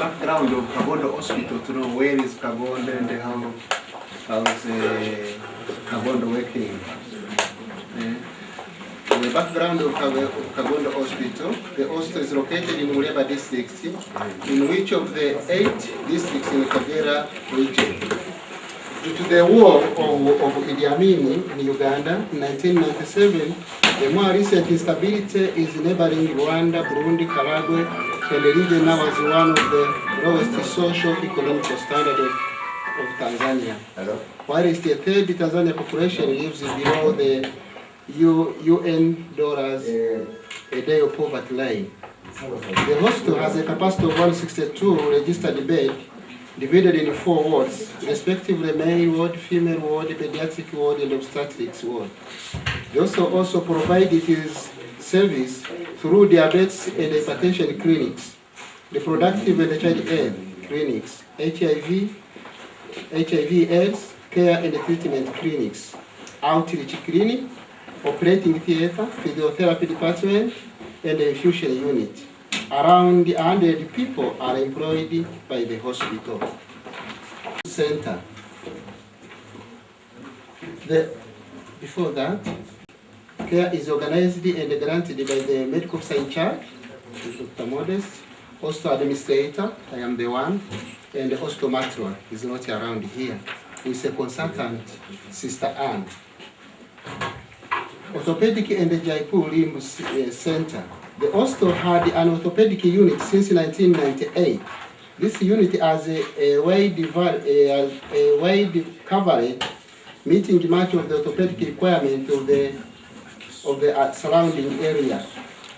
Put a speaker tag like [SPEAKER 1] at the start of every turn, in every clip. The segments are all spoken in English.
[SPEAKER 1] background of Kabondo Hospital to know where is Kabondo and how's Kabondo working. The background of Kabondo Hospital, the hospital is located in Muleba district, in which of the 8 districts in Kagera region. Due to the war of Idi Amin in Uganda in 1997, the more recent instability is neighboring Rwanda, Burundi, Karagwe, and the region now is one of the lowest socio-economic standards of Tanzania. Whilst the third Tanzania population lives below the UN dollars a day of poverty line. The hospital has a capacity of 162 registered beds, divided in 4 wards, respectively male ward, female ward, pediatric ward, and obstetrics ward. They also provide its service through diabetes and hypertension clinics, reproductive and child health clinics, HIV/AIDS care and treatment clinics, outreach clinic, operating theater, physiotherapy department, and the infusion unit. Around 100 people are employed by the hospital center. Before that, care is organized and granted by the medical officer in charge, Dr. Modest, hospital administrator, I am the one, and the hospital matron is not around here, with a consultant, Sister Anne. Orthopedic and Jaipur Limb Center. The hospital had an orthopedic unit since 1998. This unit has a wide coverage, meeting much of the orthopedic requirement of the surrounding area.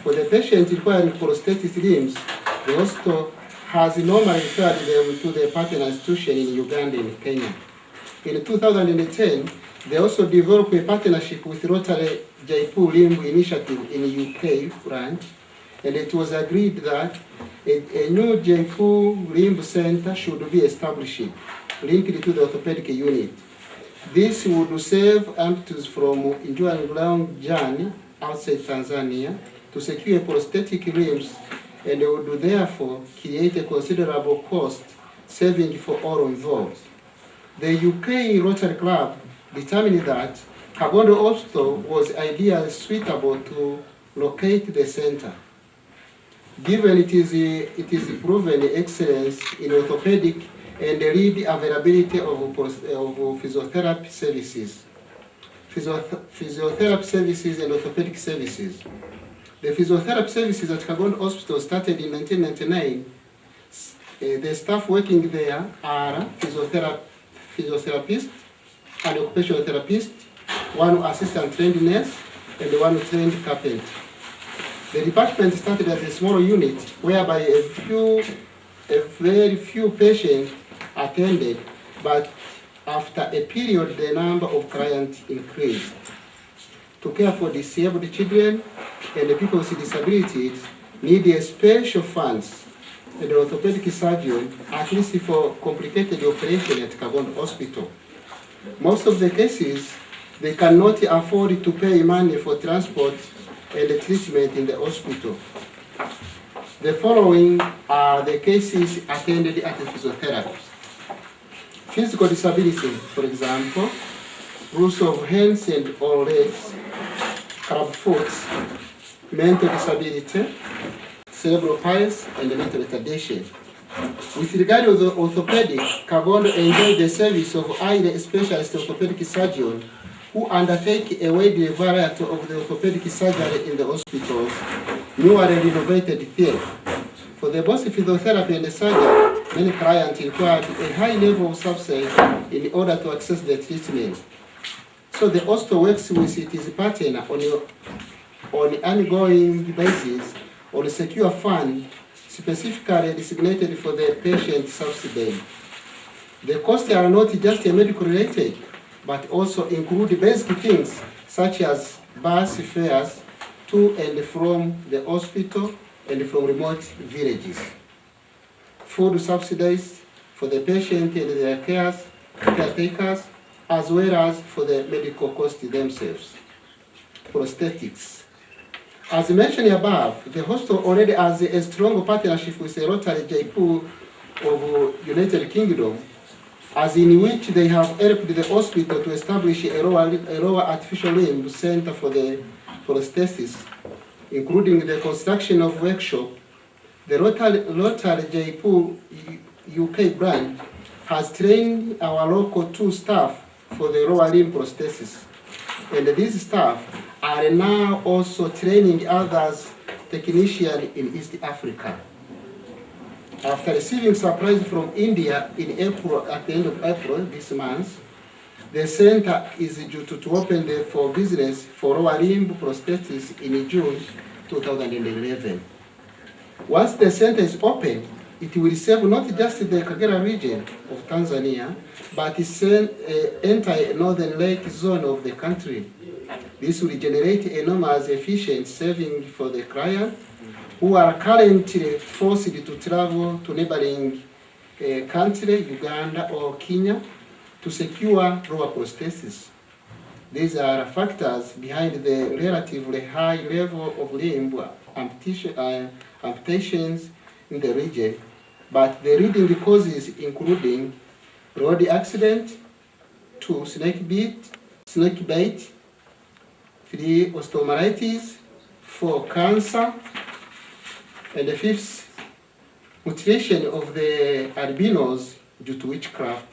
[SPEAKER 1] For the patient requiring prosthetic limbs, the hospital has normally referred them to the partner institution in Uganda and Kenya. In 2010, they also developed a partnership with Rotary Jaipur Limb Initiative in the UK branch, and it was agreed that a new Jaipur Limb Center should be established, linked to the orthopedic unit. This would save amputees from enduring long journey outside Tanzania to secure prosthetic limbs, and would therefore create a considerable cost saving for all involved. The UK Rotary Club determined that Kabondo Hospital was ideally suitable to locate the center, given it is proven excellence in orthopedic and the lead availability of physiotherapy services, and orthopedic services. The physiotherapy services at Kabondo Hospital started in 1999. The staff working there are physiotherapists and occupational therapist, one assistant trained nurse, and one trained carpenter. The department started as a small unit whereby a very few patients attended, but after a period the number of clients increased. To care for disabled children and the people with disabilities needed special funds, and the orthopedic surgeon, at least for complicated operation at Kabondo Hospital. Most of the cases, they cannot afford to pay money for transport and the treatment in the hospital. The following are the cases attended at the physiotherapy. Physical disability, for example, loss of hands and or legs, club foot, mental disability, cerebral palsy, and mental retardation. With regard to the orthopedic, Kabondo enjoyed the service of highly specialist orthopedic surgeons who undertake a wide variety of the orthopedic surgery in the hospital's newly renovated theatre. For the both physiotherapy and the surgery, many clients required a high level of subsidy in order to access the treatment. So the hospital works with its partner on an ongoing basis on a secure fund specifically designated for the patient subsidy. The costs are not just medical related, but also include basic things such as bus fares to and from the hospital and from remote villages, food subsidies for the patient and their caretakers, as well as for the medical costs themselves. Prosthetics. As mentioned above, the hospital already has a strong partnership with the Rotary Jaipur of United Kingdom, as in which they have helped the hospital to establish a lower artificial limb center for the prosthesis, including the construction of workshop. The Rotary Jaipur UK branch has trained our local 2 staff for the lower limb prosthesis, and these staff are now also training others technicians in East Africa. After receiving supplies from India in April, at the end of April this month, the center is due to open for business for lower limb prosthesis in June 2011. Once the center is open, it will serve not just the Kagera region of Tanzania, but the entire northern lake zone of the country. This will generate enormous efficient savings for the client, who are currently forced to travel to neighboring country, Uganda or Kenya, to secure lower prosthesis. These are factors behind the relatively high level of limb amputations in the region, but the leading causes including road accident, 2 snake bite, 3 osteomyelitis, 4 cancer, and the 5th, mutilation of the albinos due to witchcraft.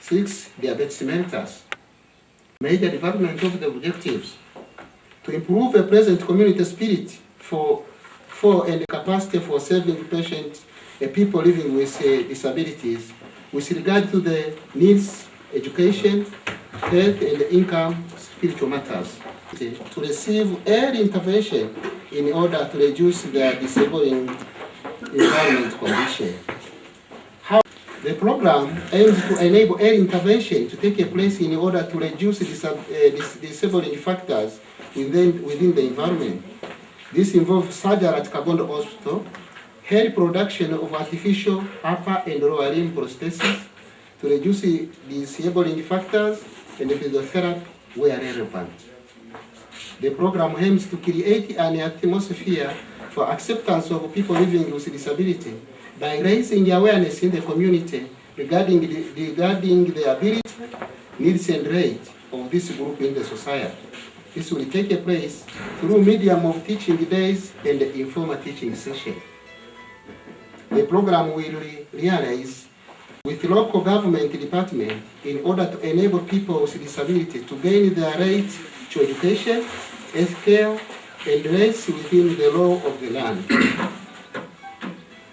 [SPEAKER 1] 6, diabetes mellitus. Major development of the objectives: to improve the present community spirit for and capacity for serving patients, people living with disabilities, with regard to the needs, education, health, and income, spiritual matters. To receive early intervention in order to reduce their disabling environment condition. The program aims to enable early intervention to take place in order to reduce disabling factors within the environment. This involves surgery at Kabondo Hospital, early production of artificial upper and lower limb prosthesis to reduce disabling factors, and physiotherapy where relevant. The program aims to create an atmosphere for acceptance of people living with disability by raising awareness in the community regarding the ability, needs, and rate of this group in the society. This will take place through medium of teaching days and informal teaching session. The program will realize with local government department in order to enable people with disability to gain their right to education, healthcare, and rights within the law of the land.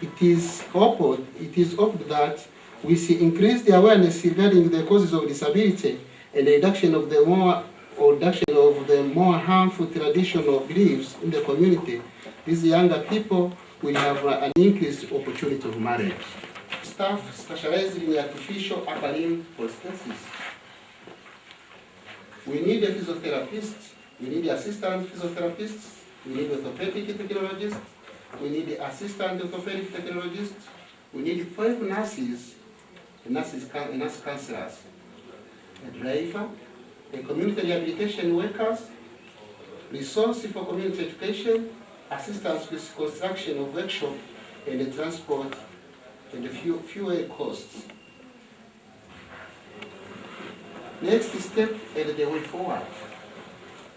[SPEAKER 1] It is hoped that we see increased awareness regarding the causes of disability and the reduction of the more harmful traditional beliefs in the community. These younger people will have an increased opportunity of marriage. Staff specializing in artificial upper limb prosthesis. We need a physiotherapist, we need assistant physiotherapists, we need orthopedic technologists, we need assistant orthopedic technologists, we need 5 nurse counselors, a driver, a community rehabilitation workers, resources for community education, assistance with construction of workshop and the transport and the fuel costs. Next step and the way forward.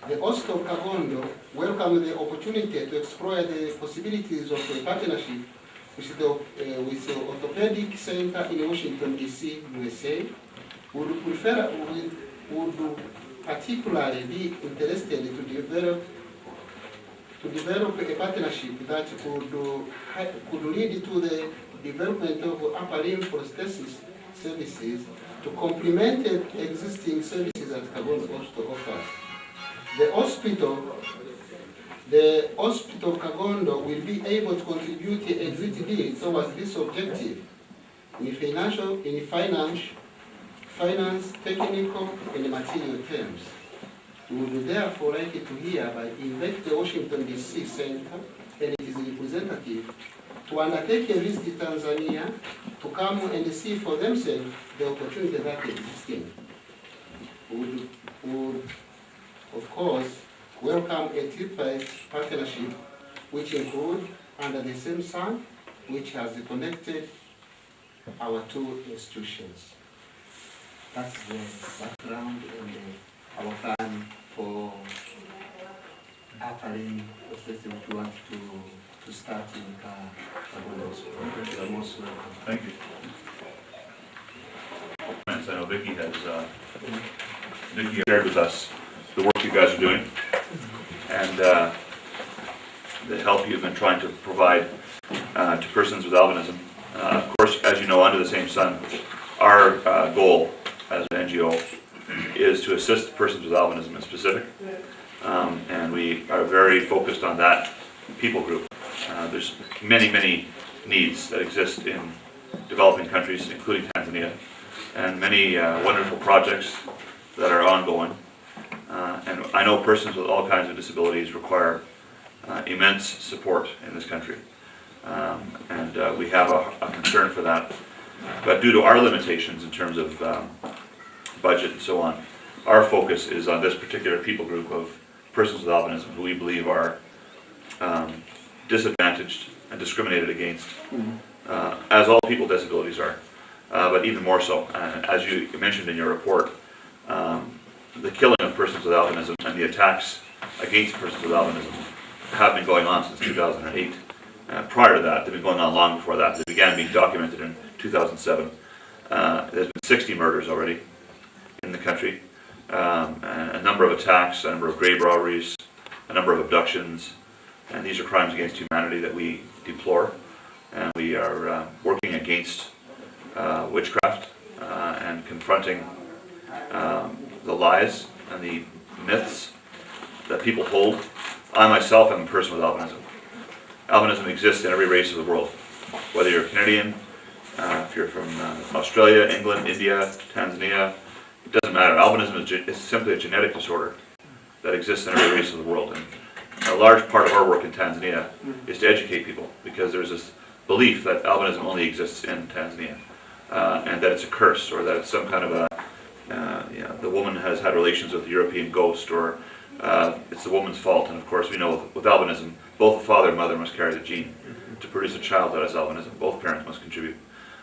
[SPEAKER 1] The Hospital of Kabondo welcomes the opportunity to explore the possibilities of a partnership with the Orthopedic Center in Washington, D.C., USA. Would particularly be interested to develop a partnership that could lead to the development of upper limb prosthesis services to complement existing services that Kabondo Hospital offers. The Hospital of Kabondo will be able to contribute a great deal towards this objective in finance, technical, and material terms. We would therefore like to hereby invite the Washington, D.C. Center and its representative to undertake a visit to Tanzania to come and see for themselves the opportunity that exists. We would, of course, welcome a tripartite partnership which include, under the same sun, which has connected our two institutions. That's the background and our plan for applying the system we want to start in Kabondo. You are most welcome.
[SPEAKER 2] Thank you. I know Vicky has shared with us the work you guys are doing and the help you've been trying to provide to persons with albinism. Of course, as you know, under the same sun, our goal as an NGO is to assist persons with albinism in specific, and we are very focused on that people group. There's many needs that exist in developing countries, including Tanzania, and many wonderful projects that are ongoing. And I know persons with all kinds of disabilities require immense support in this country. And we have a concern for that. But due to our limitations in terms of budget and so on, our focus is on this particular people group of persons with albinism who we believe are disadvantaged and discriminated against, as all people with disabilities are, but even more so. As you mentioned in your report, the killing of persons with albinism and the attacks against persons with albinism have been going on since 2008. Prior to that, they've been going on long before that. They began being documented in 2007. There's been 60 murders already in the country, a number of attacks, a number of grave robberies, a number of abductions, and these are crimes against humanity that we deplore. And we are working against witchcraft and confronting the lies and the myths that people hold. I myself am a person with albinism. Albinism exists in every race of the world, whether you're Canadian, if you're from Australia, England, India, Tanzania, it doesn't matter. Albinism is simply a genetic disorder that exists in every race of the world. And a large part of our work in Tanzania is to educate people, because there's this belief that albinism only exists in Tanzania, and that it's a curse, or that it's some kind of a, the woman has had relations with a European ghost, or it's the woman's fault. And of course we know with albinism, both the father and mother must carry the gene to produce a child that has albinism. Both parents must contribute.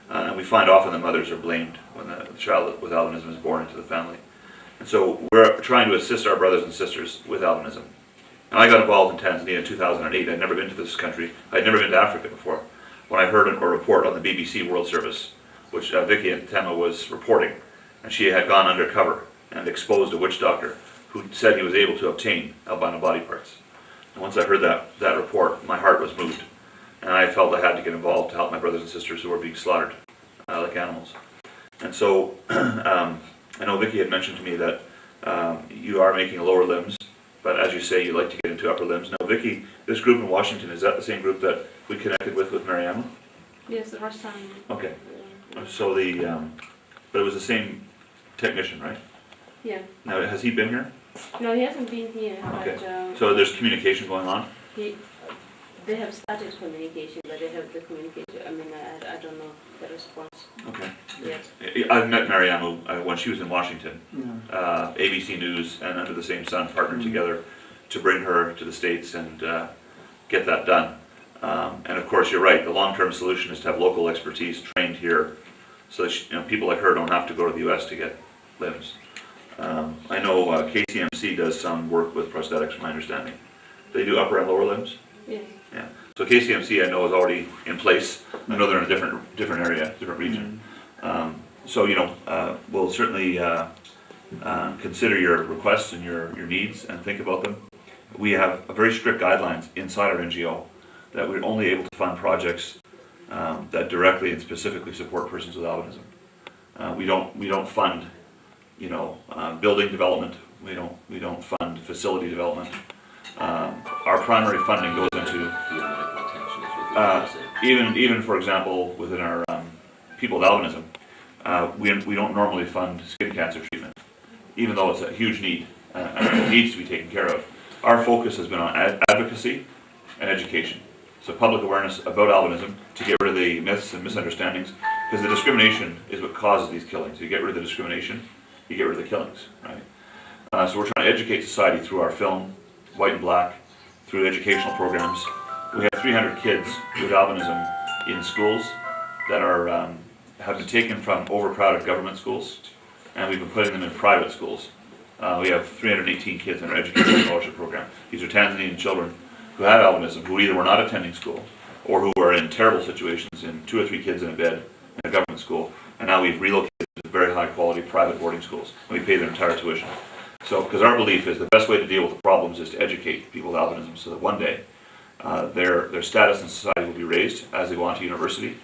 [SPEAKER 2] And we find often the mothers are blamed when the child with albinism is born into the family. And so we're trying to assist our brothers and sisters with albinism. And I got involved in Tanzania in 2008. I'd never been to this country. I'd never been to Africa before. When I heard a report on the BBC World Service, which Vicky Ntema was reporting, and she had gone undercover and exposed a witch doctor who said he was able to obtain albino body parts. And once I heard that report, my heart was moved. And I felt I had to get involved to help my brothers and sisters who were being slaughtered like animals. And so I know Vicky had mentioned to me that you are making lower limbs, but as you say, you like to get into upper limbs. Now Vicky, this group in Washington, is that the same group that we connected with Mariama?
[SPEAKER 3] Yes, the first time.
[SPEAKER 2] Okay. So but it was the same technician, right?
[SPEAKER 3] Yeah.
[SPEAKER 2] Now, has he been here?
[SPEAKER 3] No, he hasn't been here.
[SPEAKER 2] Okay.
[SPEAKER 3] But,
[SPEAKER 2] So there's communication going on?
[SPEAKER 3] they have started communication, but they have the communication. I mean, I don't know the response.
[SPEAKER 2] Okay.
[SPEAKER 3] Yes.
[SPEAKER 2] I've met Mariama when she was in Washington. ABC News and Under the Same Sun partnered together to bring her to the States and get that done. And of course, you're right. The long-term solution is to have local expertise trained here, so that people like her don't have to go to the U.S. to get limbs. I know KCMC does some work with prosthetics, from my understanding. They do upper and lower limbs.
[SPEAKER 3] Yes.
[SPEAKER 2] Yeah. So KCMC, I know, is already in place. I know they're in a different area, different region. So we'll certainly consider your requests and your needs and think about them. We have a very strict guidelines inside our NGO that we're only able to fund projects that directly and specifically support persons with albinism. We don't fund, building development. We don't fund facility development. Our primary funding goes into even for example within our people with albinism, we don't normally fund skin cancer treatment, even though it's a huge need and it needs to be taken care of. Our focus has been on advocacy and education. So public awareness about albinism to get rid of the myths and misunderstandings, because the discrimination is what causes these killings. You get rid of the discrimination, you get rid of the killings, right? So we're trying to educate society through our film, White and Black, through educational programs. We have 300 kids with albinism in schools that are, have been taken from overcrowded government schools, and we've been putting them in private schools. We have 318 kids in our education scholarship program. These are Tanzanian children who had albinism, who either were not attending school, or who were in terrible situations, in 2 or 3 kids in a bed in a government school, and now we've relocated to very high quality private boarding schools, and we pay their entire tuition. So, because our belief is the best way to deal with the problems is to educate people with albinism, so that one day their status in society will be raised as they go on to university,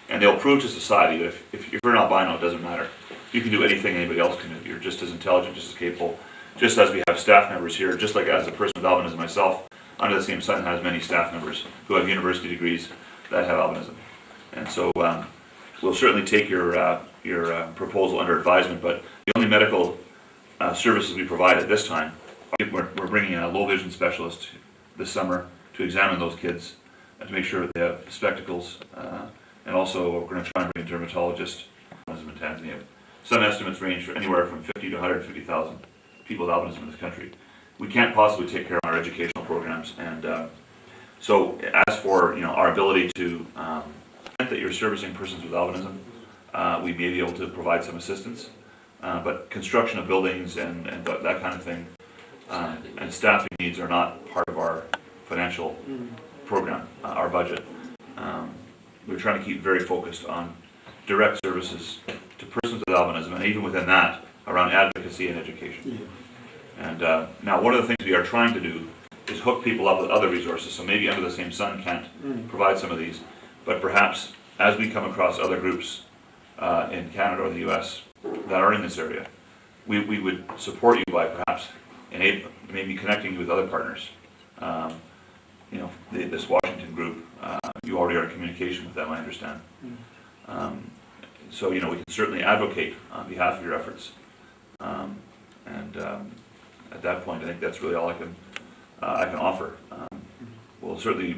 [SPEAKER 2] and they'll prove to society that if you're an albino, it doesn't matter. You can do anything anybody else can do. You're just as intelligent, just as capable, just as we have staff members here, just like as a person with albinism myself, under the same sun has many staff members who have university degrees that have albinism. And so we'll certainly take your proposal under advisement, but the only medical services we provide at this time, we're bringing in a low vision specialist this summer to examine those kids and to make sure that they have spectacles, and also we're going to try and bring a dermatologist in Tanzania. Some estimates range for anywhere from 50 to 150,000 people with albinism in this country. We can't possibly take care of our educational programs, and so as for our ability to that you're servicing persons with albinism, we may be able to provide some assistance, but construction of buildings and that kind of thing, and staffing needs are not part of our financial program, our budget. We're trying to keep very focused on direct services to persons with albinism, and even within that, around advocacy and education. And now one of the things we are trying to do is hook people up with other resources, so maybe Under the Same Sun can't provide some of these, but perhaps as we come across other groups in Canada or the US that are in this area, we would support you by perhaps maybe connecting you with other partners. This Washington group, you already are in communication with them, I understand. So we can certainly advocate on behalf of your efforts. At that point, I think that's really all I can offer. We'll certainly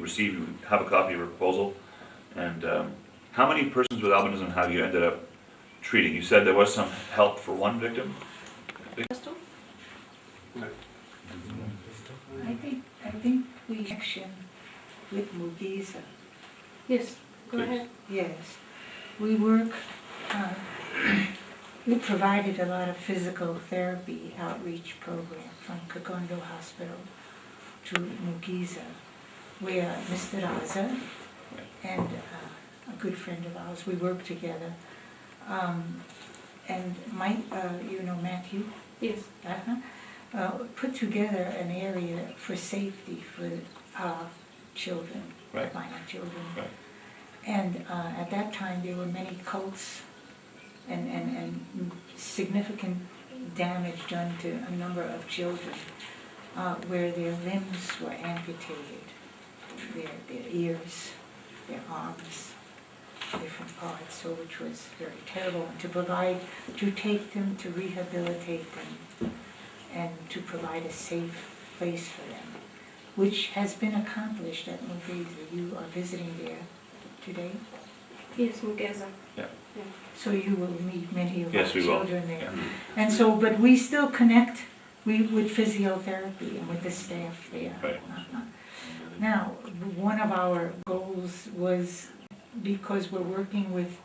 [SPEAKER 2] have a copy of your proposal. And how many persons with albinism have you ended up treating? You said there was some help for one victim?
[SPEAKER 4] I think we action with Mugiza.
[SPEAKER 3] Yes, go
[SPEAKER 2] Please.
[SPEAKER 3] ahead.
[SPEAKER 4] Yes, we work. We provided a lot of physical therapy outreach program from Kagondo Hospital to Mugiza, where Mr. Raza and a good friend of ours, we work together. And Mike, Matthew?
[SPEAKER 3] Yes.
[SPEAKER 4] Put together an area for safety for our children, albino children.
[SPEAKER 2] Right.
[SPEAKER 4] And at that time, there were many cults and significant damage done to a number of children where their limbs were amputated, their ears, their arms, different parts, so which was very terrible. And to take them, to rehabilitate them, and to provide a safe place for them, which has been accomplished at Mugiza. You are visiting there today?
[SPEAKER 3] Yes, Mugiza.
[SPEAKER 2] Yeah.
[SPEAKER 4] So you will meet many of
[SPEAKER 2] Yes,
[SPEAKER 4] our
[SPEAKER 2] we will.
[SPEAKER 4] children there.
[SPEAKER 2] Yeah.
[SPEAKER 4] And so, but we still connect with physiotherapy and with the staff there.
[SPEAKER 2] Right.
[SPEAKER 4] Now, one of our goals was, because we're working with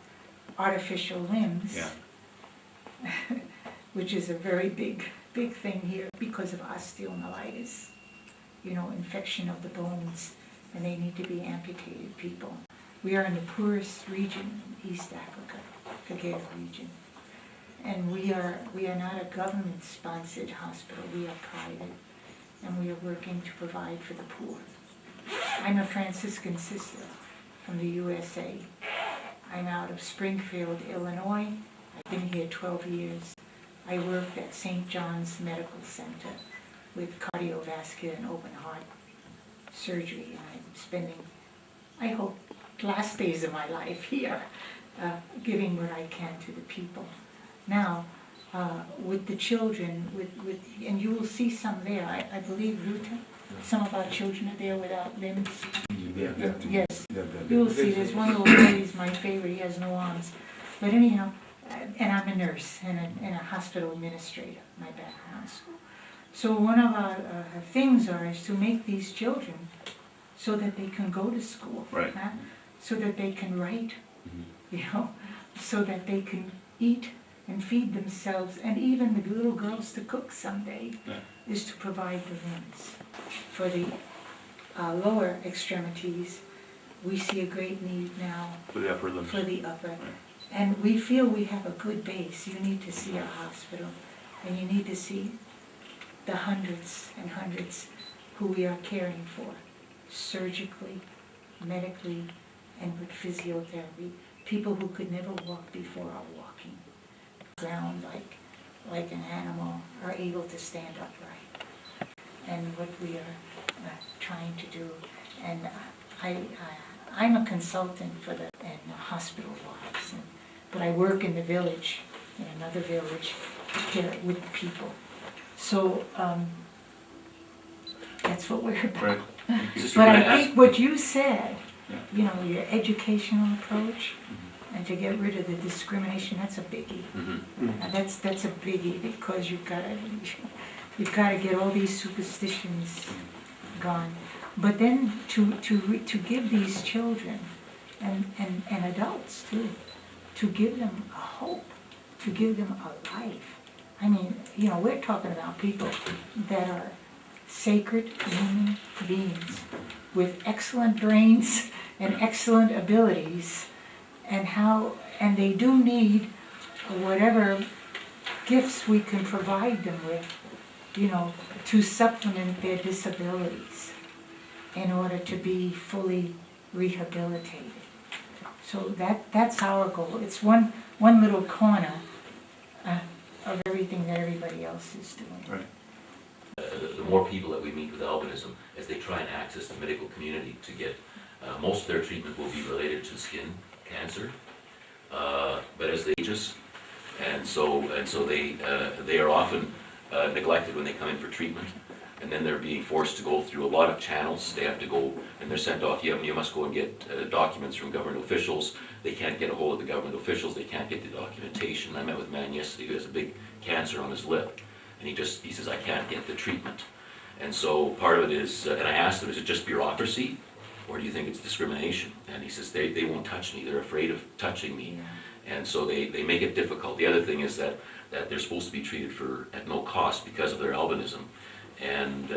[SPEAKER 4] artificial limbs, which is a very big thing here because of osteomyelitis, infection of the bones, and they need to be amputated people. We are in the poorest region in East Africa, Kagera region. And we are not a government-sponsored hospital, we are private, and we are working to provide for the poor. I'm a Franciscan sister from the USA. I'm out of Springfield, Illinois. I've been here 12 years. I worked at St. John's Medical Center with cardiovascular and open heart surgery, and I'm spending, I hope, last days of my life here, giving what I can to the people. Now, with the children, and you will see some there, I believe, Ruta, some of our children are there without limbs. Yes, you will see, there's one little boy, he's my favorite, he has no arms. But anyhow, and I'm a nurse and a hospital administrator, my background. So one of our things is to make these children so that they can go to school.
[SPEAKER 2] Right.
[SPEAKER 4] so that they can write, you know, so that they can eat and feed themselves, and even the little girls to cook someday, is to provide the limbs. For the lower extremities, we see a great need now
[SPEAKER 2] For the upper limbs.
[SPEAKER 4] for the upper. And we feel we have a good base. You need to see our hospital, and you need to see the hundreds and hundreds who we are caring for, surgically, medically, and with physiotherapy. People who could never walk before are walking. Ground like an animal, are able to stand upright. And what we are trying to do, and I'm a consultant for the hospital wives, but I work in the village, in another village, care with the people. So that's what we're about.
[SPEAKER 2] Right.
[SPEAKER 4] But I think what you said, you know, your educational approach, and to get rid of the discrimination, that's a biggie. That's a biggie, because you've got to get all these superstitions gone. But then to give these children and adults too, to give them a hope, to give them a life. I mean, you know, we're talking about people that are sacred human beings with excellent brains and excellent abilities, and they do need whatever gifts we can provide them with, you know, to supplement their disabilities in order to be fully rehabilitated. So that's our goal. It's one little corner of everything that everybody else is doing.
[SPEAKER 2] Right.
[SPEAKER 5] The more people that we meet with albinism, as they try and access the medical community to get, most of their treatment will be related to skin cancer, but as they age, and so they are often neglected when they come in for treatment, and then they're being forced to go through a lot of channels. They have to go, and they're sent off, you must go and get documents from government officials. They can't get a hold of the government officials, they can't get the documentation. I met with a man yesterday who has a big cancer on his lip, and he says, I can't get the treatment. And so part of it is, and I asked him, is it just bureaucracy, or do you think it's discrimination? And he says, they won't touch me, they're afraid of touching me. And so they make it difficult. The other thing is that they're supposed to be treated at no cost because of their albinism. And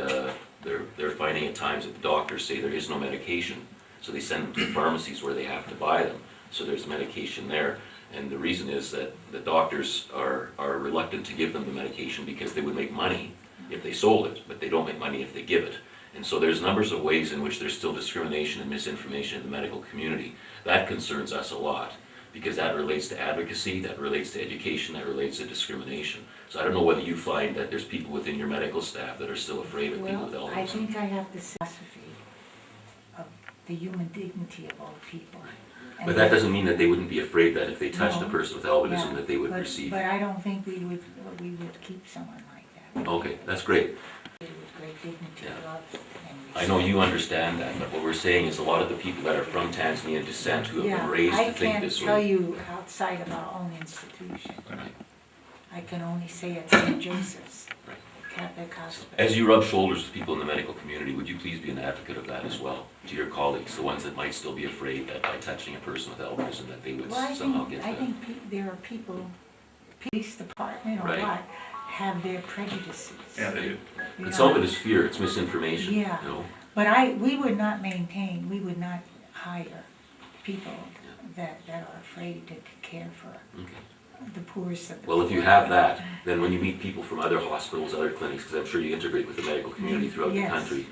[SPEAKER 5] they're finding at times that the doctors say there is no medication, so they send them to the pharmacies where they have to buy them. So there's medication there. And the reason is that the doctors are reluctant to give them the medication because they would make money if they sold it, but they don't make money if they give it. And so there's numbers of ways in which there's still discrimination and misinformation in the medical community. That concerns us a lot, because that relates to advocacy, that relates to education, that relates to discrimination. So I don't know whether you find that there's people within your medical staff that are still afraid of people with albinism.
[SPEAKER 4] I think I have this philosophy of the human dignity of all people.
[SPEAKER 5] But that doesn't mean that they wouldn't be afraid that if they touched a
[SPEAKER 4] No.
[SPEAKER 5] person with albinism,
[SPEAKER 4] Yeah,
[SPEAKER 5] that they would receive.
[SPEAKER 4] But I don't think we would keep someone like that.
[SPEAKER 5] Okay, that's great.
[SPEAKER 4] With great dignity,
[SPEAKER 5] Yeah.
[SPEAKER 4] love, and
[SPEAKER 5] I know you understand that, but what we're saying is a lot of the people that are from Tanzania descent who have been raised to think this
[SPEAKER 4] I can't tell
[SPEAKER 5] way.
[SPEAKER 4] you outside of our own institution.
[SPEAKER 5] Right.
[SPEAKER 4] I can only say at St. Joseph's
[SPEAKER 5] Right.
[SPEAKER 4] Catholic Hospital.
[SPEAKER 5] As you rub shoulders with people in the medical community, would you please be an advocate of that as well, to your colleagues, the ones that might still be afraid that by touching a person with albinism that they would
[SPEAKER 4] Well,
[SPEAKER 5] somehow get
[SPEAKER 4] I
[SPEAKER 5] that?
[SPEAKER 4] think there are people, police department or
[SPEAKER 5] Right.
[SPEAKER 4] what, have their prejudices.
[SPEAKER 2] Yeah, they do.
[SPEAKER 4] You
[SPEAKER 5] But
[SPEAKER 4] know?
[SPEAKER 5] some of it is fear, it's misinformation, you
[SPEAKER 4] Yeah.
[SPEAKER 5] know?
[SPEAKER 4] But we would not hire people that are afraid to care for
[SPEAKER 5] Okay.
[SPEAKER 4] the poorest of the
[SPEAKER 5] Well, if you
[SPEAKER 4] poor.
[SPEAKER 5] have that, then when you meet people from other hospitals, other clinics, because I'm sure you integrate with the medical community throughout the
[SPEAKER 4] Yes.
[SPEAKER 5] country,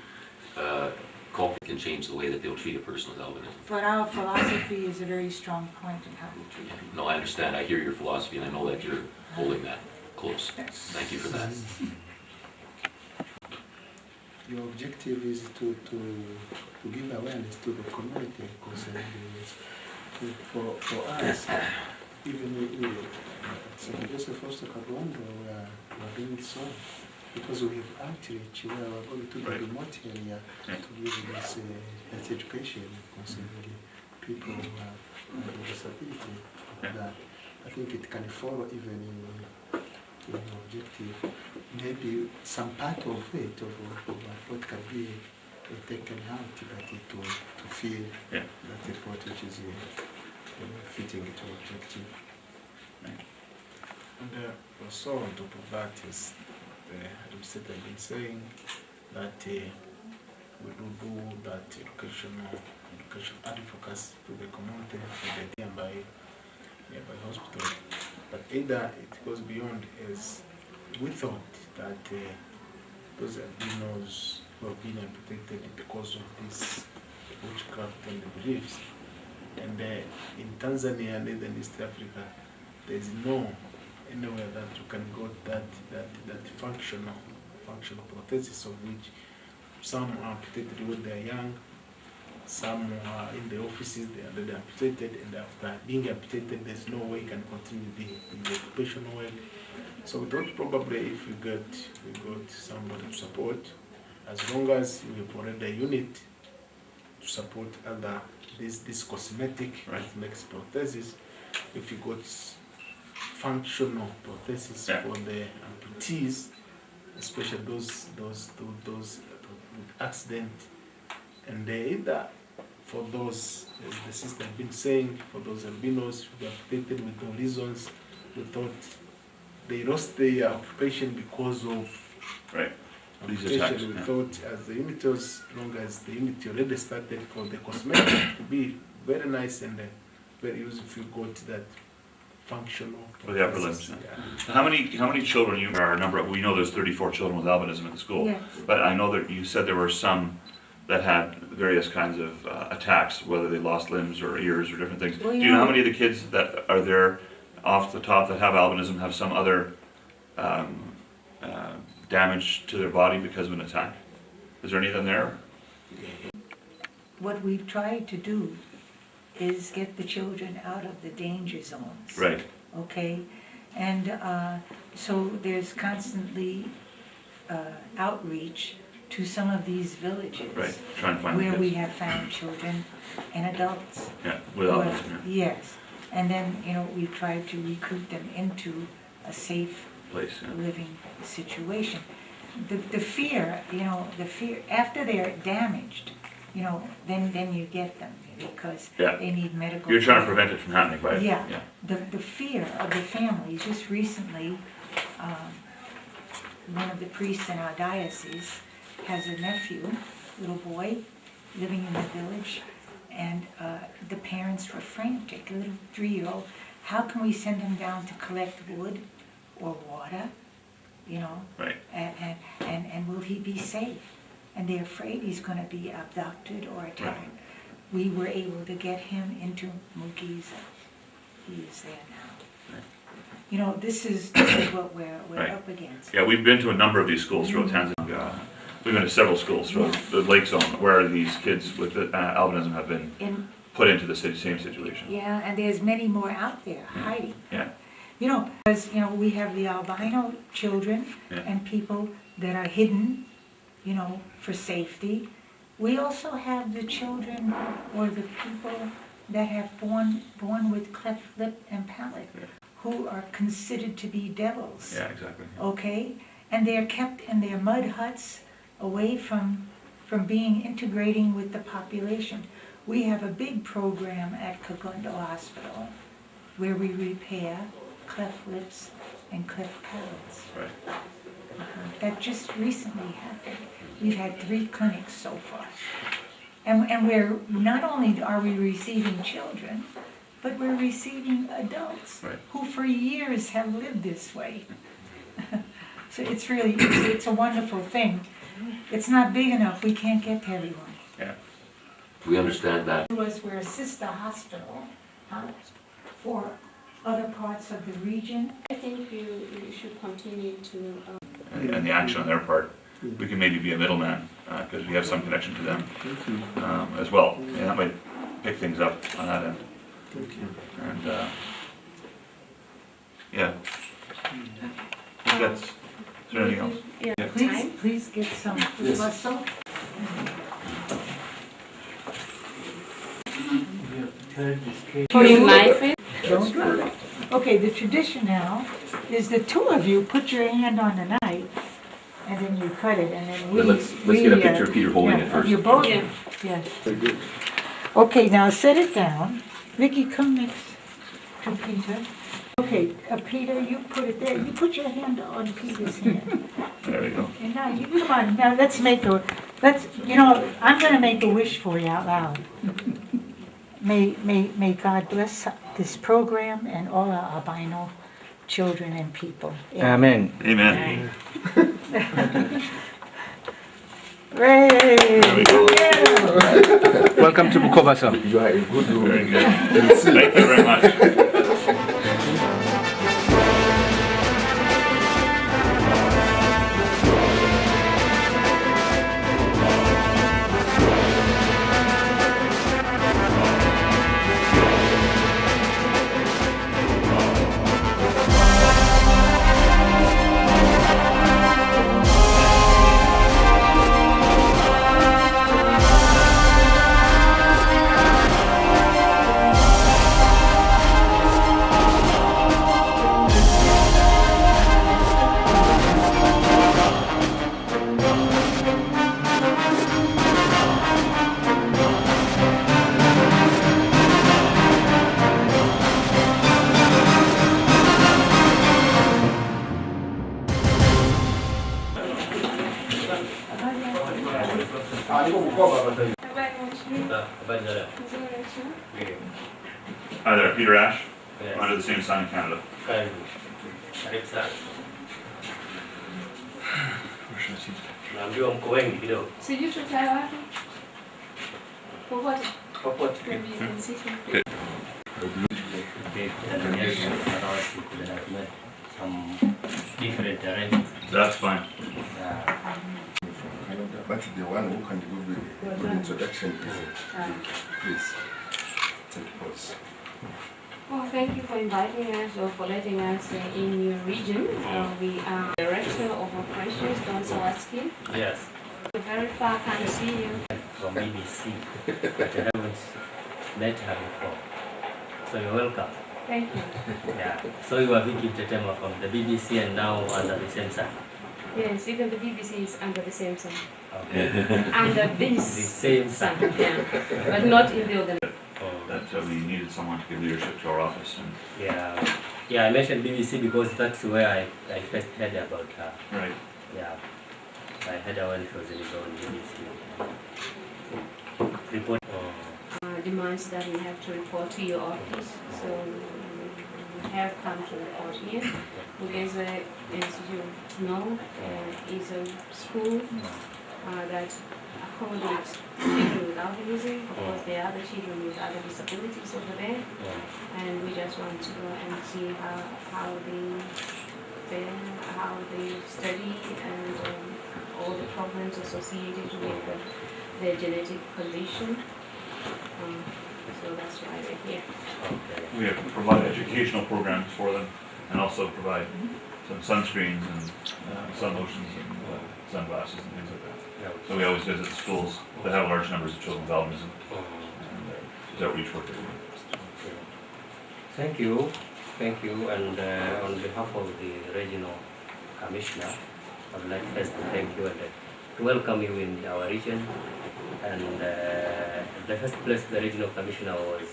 [SPEAKER 5] COPE can change the way that they'll treat a person with albinism.
[SPEAKER 4] But our philosophy is a very strong point in how we treat
[SPEAKER 5] Yeah.
[SPEAKER 4] people.
[SPEAKER 5] No, I understand, I hear your philosophy, and I know that you're holding that close. Thank you for that.
[SPEAKER 1] Your objective is to give awareness to the community, because for us, even we St. Joseph also Kagondo, we are doing so, because we have outreach, we are going to the remote area to give this education concerning people who have disability. That I think it can follow even in your objective. Maybe some part of it, of what can be they can have to feel
[SPEAKER 2] Yeah.
[SPEAKER 1] that report which is fitting to objective.
[SPEAKER 6] And also on top of that is the administrator have been saying that we do that education advocacy to the community in the nearby hospital. But either it goes beyond, as we thought that those albinos who have been amputated because of this witchcraft and the beliefs. And in Tanzania and in East Africa, there is no anywhere that you can go that functional prosthesis, of which some are amputated when they are young, some are in the offices, they are already amputated, and after being amputated, there's no way you can continue in the occupational work. So we thought probably if we got somebody to support, as long as we have already a unit to support other this cosmetic makes prosthesis, if you got functional prosthesis for the amputees, especially those with accident, and either for those, as the sister have been saying, for those albinos who are amputated with no reasons, we thought they lost their occupation because of
[SPEAKER 2] These
[SPEAKER 6] amputation.
[SPEAKER 2] attacks,
[SPEAKER 6] We
[SPEAKER 2] yeah.
[SPEAKER 6] thought as the unit was, as long as the unit already started for the cosmetic to be very nice and very useful if you got that functional
[SPEAKER 2] For the upper limbs,
[SPEAKER 6] prosthesis.
[SPEAKER 2] yeah. How many children, you are a number, we know there's 34 children with albinism at the school.
[SPEAKER 4] Yes.
[SPEAKER 2] But I know that you said there were some that had various kinds of attacks, whether they lost limbs or ears or different things.
[SPEAKER 4] Well,
[SPEAKER 2] Do
[SPEAKER 4] you
[SPEAKER 2] you know how
[SPEAKER 4] know-
[SPEAKER 2] many of the kids that are there off the top that have albinism have some other damage to their body because of an attack? Is there any of them there?
[SPEAKER 4] What we've tried to do is get the children out of the danger zones.
[SPEAKER 2] Right,
[SPEAKER 4] Okay? And so there's constantly outreach to some of these villages.
[SPEAKER 2] right, trying to find the
[SPEAKER 4] Where we
[SPEAKER 2] kids.
[SPEAKER 4] have found children and adults.
[SPEAKER 2] Yeah, with
[SPEAKER 4] who are-
[SPEAKER 2] albinism,
[SPEAKER 4] Yes. And then, we've tried to recruit them into a safe
[SPEAKER 2] yeah, place, yeah.
[SPEAKER 4] living situation. The fear, the fear, after they're damaged, then you get them because
[SPEAKER 2] Yeah.
[SPEAKER 4] they need medical.
[SPEAKER 2] You're trying to
[SPEAKER 4] care.
[SPEAKER 2] prevent it from happening, right?
[SPEAKER 4] Yeah, the fear of the families. Just recently, one of the priests in our diocese has a nephew, little boy, living in the village, and the parents were frantic, a little 3-year-old. How can we send him down to collect wood or water,
[SPEAKER 2] Right,
[SPEAKER 4] and will he be safe? And they're afraid he's gonna be abducted or attacked.
[SPEAKER 2] Right.
[SPEAKER 4] We were able to get him into Mugiza. He is there now. This is what we're
[SPEAKER 2] Right.
[SPEAKER 4] up against.
[SPEAKER 2] yeah, we've been to a number of these schools throughout Tanzania. We've been to several schools throughout the Lake Zone where these kids with the, albinism have been
[SPEAKER 4] And,
[SPEAKER 2] put into the same situation.
[SPEAKER 4] yeah, and there's many more out there hiding.
[SPEAKER 2] Yeah,
[SPEAKER 4] Because, we have the albino children
[SPEAKER 2] Yeah.
[SPEAKER 4] and people that are hidden, for safety. We also have the children or the people that have born with cleft lip and palate,
[SPEAKER 2] Yeah.
[SPEAKER 4] who are considered to be devils.
[SPEAKER 2] yeah, exactly.
[SPEAKER 4] Okay? And they're kept in their mud huts away from integrating with the population. We have a big program at Kagondo Hospital where we repair cleft lips and cleft palates.
[SPEAKER 2] Right,
[SPEAKER 4] That just recently happened. We've had 3 clinics so far. And we're, not only are we receiving children, but we're receiving adults
[SPEAKER 2] Right.
[SPEAKER 4] who for years have lived this way. So it's really, it's a wonderful thing. It's not big enough, we can't get to everyone.
[SPEAKER 2] yeah,
[SPEAKER 5] We understand that.
[SPEAKER 4] We're a sister hospital for other parts of the region.
[SPEAKER 3] I think you should continue to,
[SPEAKER 2] and the action on their part. We can maybe be a middleman, because we have some connection to them,
[SPEAKER 1] Thank you.
[SPEAKER 2] as well. And that might pick things up on that end.
[SPEAKER 1] Thank you.
[SPEAKER 2] And, yeah. I think that's, is there anything else?
[SPEAKER 3] yeah,
[SPEAKER 2] Yeah.
[SPEAKER 3] time.
[SPEAKER 4] Please get some espresso.
[SPEAKER 3] For your life,
[SPEAKER 4] Don't do it. Okay, the tradition now is the 2 of you put your hand on the knife and then you cut it, and then we.
[SPEAKER 5] But let's get a picture of Peter holding
[SPEAKER 4] yeah,
[SPEAKER 5] it first.
[SPEAKER 4] You're both,
[SPEAKER 3] Yeah.
[SPEAKER 4] yes. Okay, now set it down. Vicky, come next to Peter. Okay, Peter, you put it there. You put your hand on Peter's hand.
[SPEAKER 2] There we go.
[SPEAKER 4] And now you, come on, now let's, I'm gonna make a wish for you out loud. May God bless this program and all our albino children and people.
[SPEAKER 7] Amen.
[SPEAKER 2] Amen.
[SPEAKER 4] Hooray!
[SPEAKER 2] There we go.
[SPEAKER 7] Welcome to Bukoba, sir.
[SPEAKER 8] You are a good
[SPEAKER 2] Very
[SPEAKER 8] room.
[SPEAKER 2] good. Thank you very much. Hi there, Peter Ash. I'm under the same sign in Canada. Where should I see?
[SPEAKER 9] Naambiwa mko wengi kidogo.
[SPEAKER 3] Sijui tutae wapi? Popote.
[SPEAKER 9] Popote.
[SPEAKER 3] Maybe you can sit here.
[SPEAKER 2] Okay.
[SPEAKER 9] Some different arrangements.
[SPEAKER 2] That's fine.
[SPEAKER 8] Canada, but the one who can give the good introduction is please take pause.
[SPEAKER 3] Well, thank you for inviting us or for letting us in your region. We are Director of Operations, Don Sawatsky.
[SPEAKER 9] Yes,
[SPEAKER 3] We're very far, can't see you.
[SPEAKER 9] from BBC. But I haven't met her before. So you're welcome.
[SPEAKER 3] Thank you.
[SPEAKER 9] Yeah. So you are Vicky Tetema from the BBC and now under the same sun.
[SPEAKER 3] Yes, even the BBC is under the same sun.
[SPEAKER 9] Okay.
[SPEAKER 3] Under this
[SPEAKER 9] The same
[SPEAKER 3] sun,
[SPEAKER 9] sun.
[SPEAKER 3] yeah. But not in the organization.
[SPEAKER 2] That we needed someone to give leadership to our office. And
[SPEAKER 9] Yeah. Yeah, I mentioned BBC because that's where I first heard about her.
[SPEAKER 2] right.
[SPEAKER 9] Yeah. I heard her when she was in the BBC. Report.
[SPEAKER 3] Demands that we have to report to your office. So we have come to report here. Bukoba, as you know, is a school that accommodates children with albinism. Of course, there are other children with other disabilities over there, and we just want to go and see how they study and all the problems associated with their genetic condition. So that's why we're here.
[SPEAKER 9] Okay.
[SPEAKER 2] We have to provide educational programs for them and also provide some sunscreens and sun lotions and sunglasses and things like that.
[SPEAKER 9] Yeah.
[SPEAKER 2] So we always visit the schools that have large numbers of children with albinism and there's outreach work that we do.
[SPEAKER 9] Thank you. Thank you. And on behalf of the Regional Commissioner, I would like first to thank you and to welcome you in our region. And the first place, the Regional Commissioner was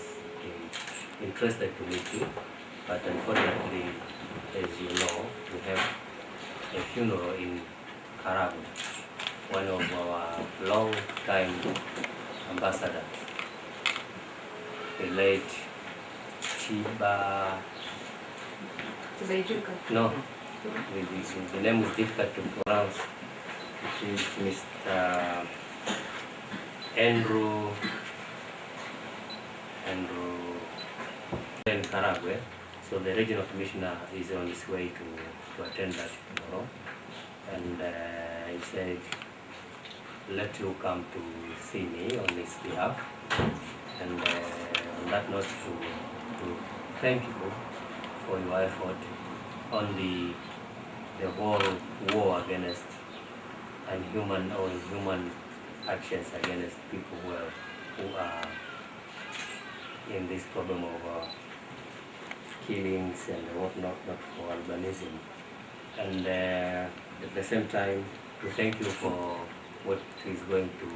[SPEAKER 9] interested to meet you, but unfortunately, as you know, we have a funeral in Karagwe, one of our long-time ambassadors, the late Chiba. No, the name is difficult to pronounce. It is Mr. Andrew in Karagwe. So the regional commissioner is on his way to attend that tomorrow. And he said, let you come to see me on his behalf. And on that note, to thank you for your effort on the whole war against inhuman actions against people who are in this problem of killings and whatnot, not for albinism. And at the same time, to thank you for what is going to,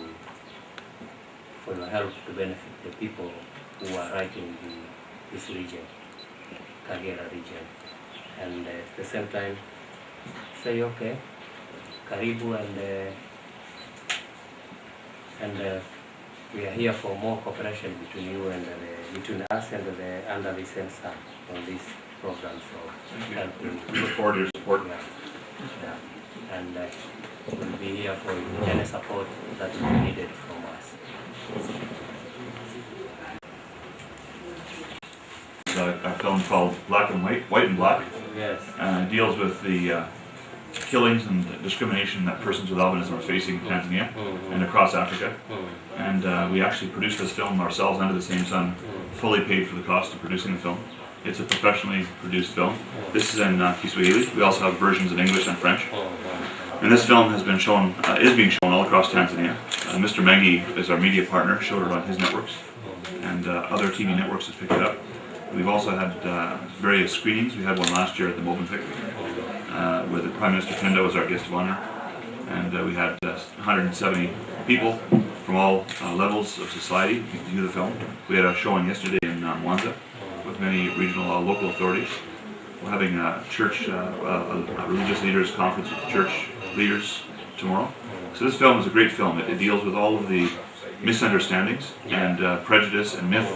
[SPEAKER 9] for your help to benefit the people who are right in this region, Kagera region. And at the same time, say okay, karibu, and we are here for more cooperation between you and between us and the under the censor on this program. So helping.
[SPEAKER 2] We look forward to your support.
[SPEAKER 9] Yeah. And we'll be here for any support that will be needed from us.
[SPEAKER 2] A film called Black and White, White and Black.
[SPEAKER 9] Yes.
[SPEAKER 2] Deals with the killings and discrimination that persons with albinism are facing in Tanzania and across Africa. And we actually produced this film ourselves under the same sun, fully paid for the cost of producing the film. It's a professionally produced film. This is in Kiswahili. We also have versions in English and French. And this film has been shown, is being shown all across Tanzania. Mr. Mengi is our media partner, showed it on his networks, and other TV networks have picked it up. We've also had various screenings. We had one last year at the Movenpick, where the Prime Minister Kenda was our guest of honor. And we had 170 people from all levels of society view the film. We had a showing yesterday in Mwanza with many regional local authorities. We're having a church, a religious leaders conference with the church leaders tomorrow. So this film is a great film. It deals with all of the misunderstandings and prejudice and myth,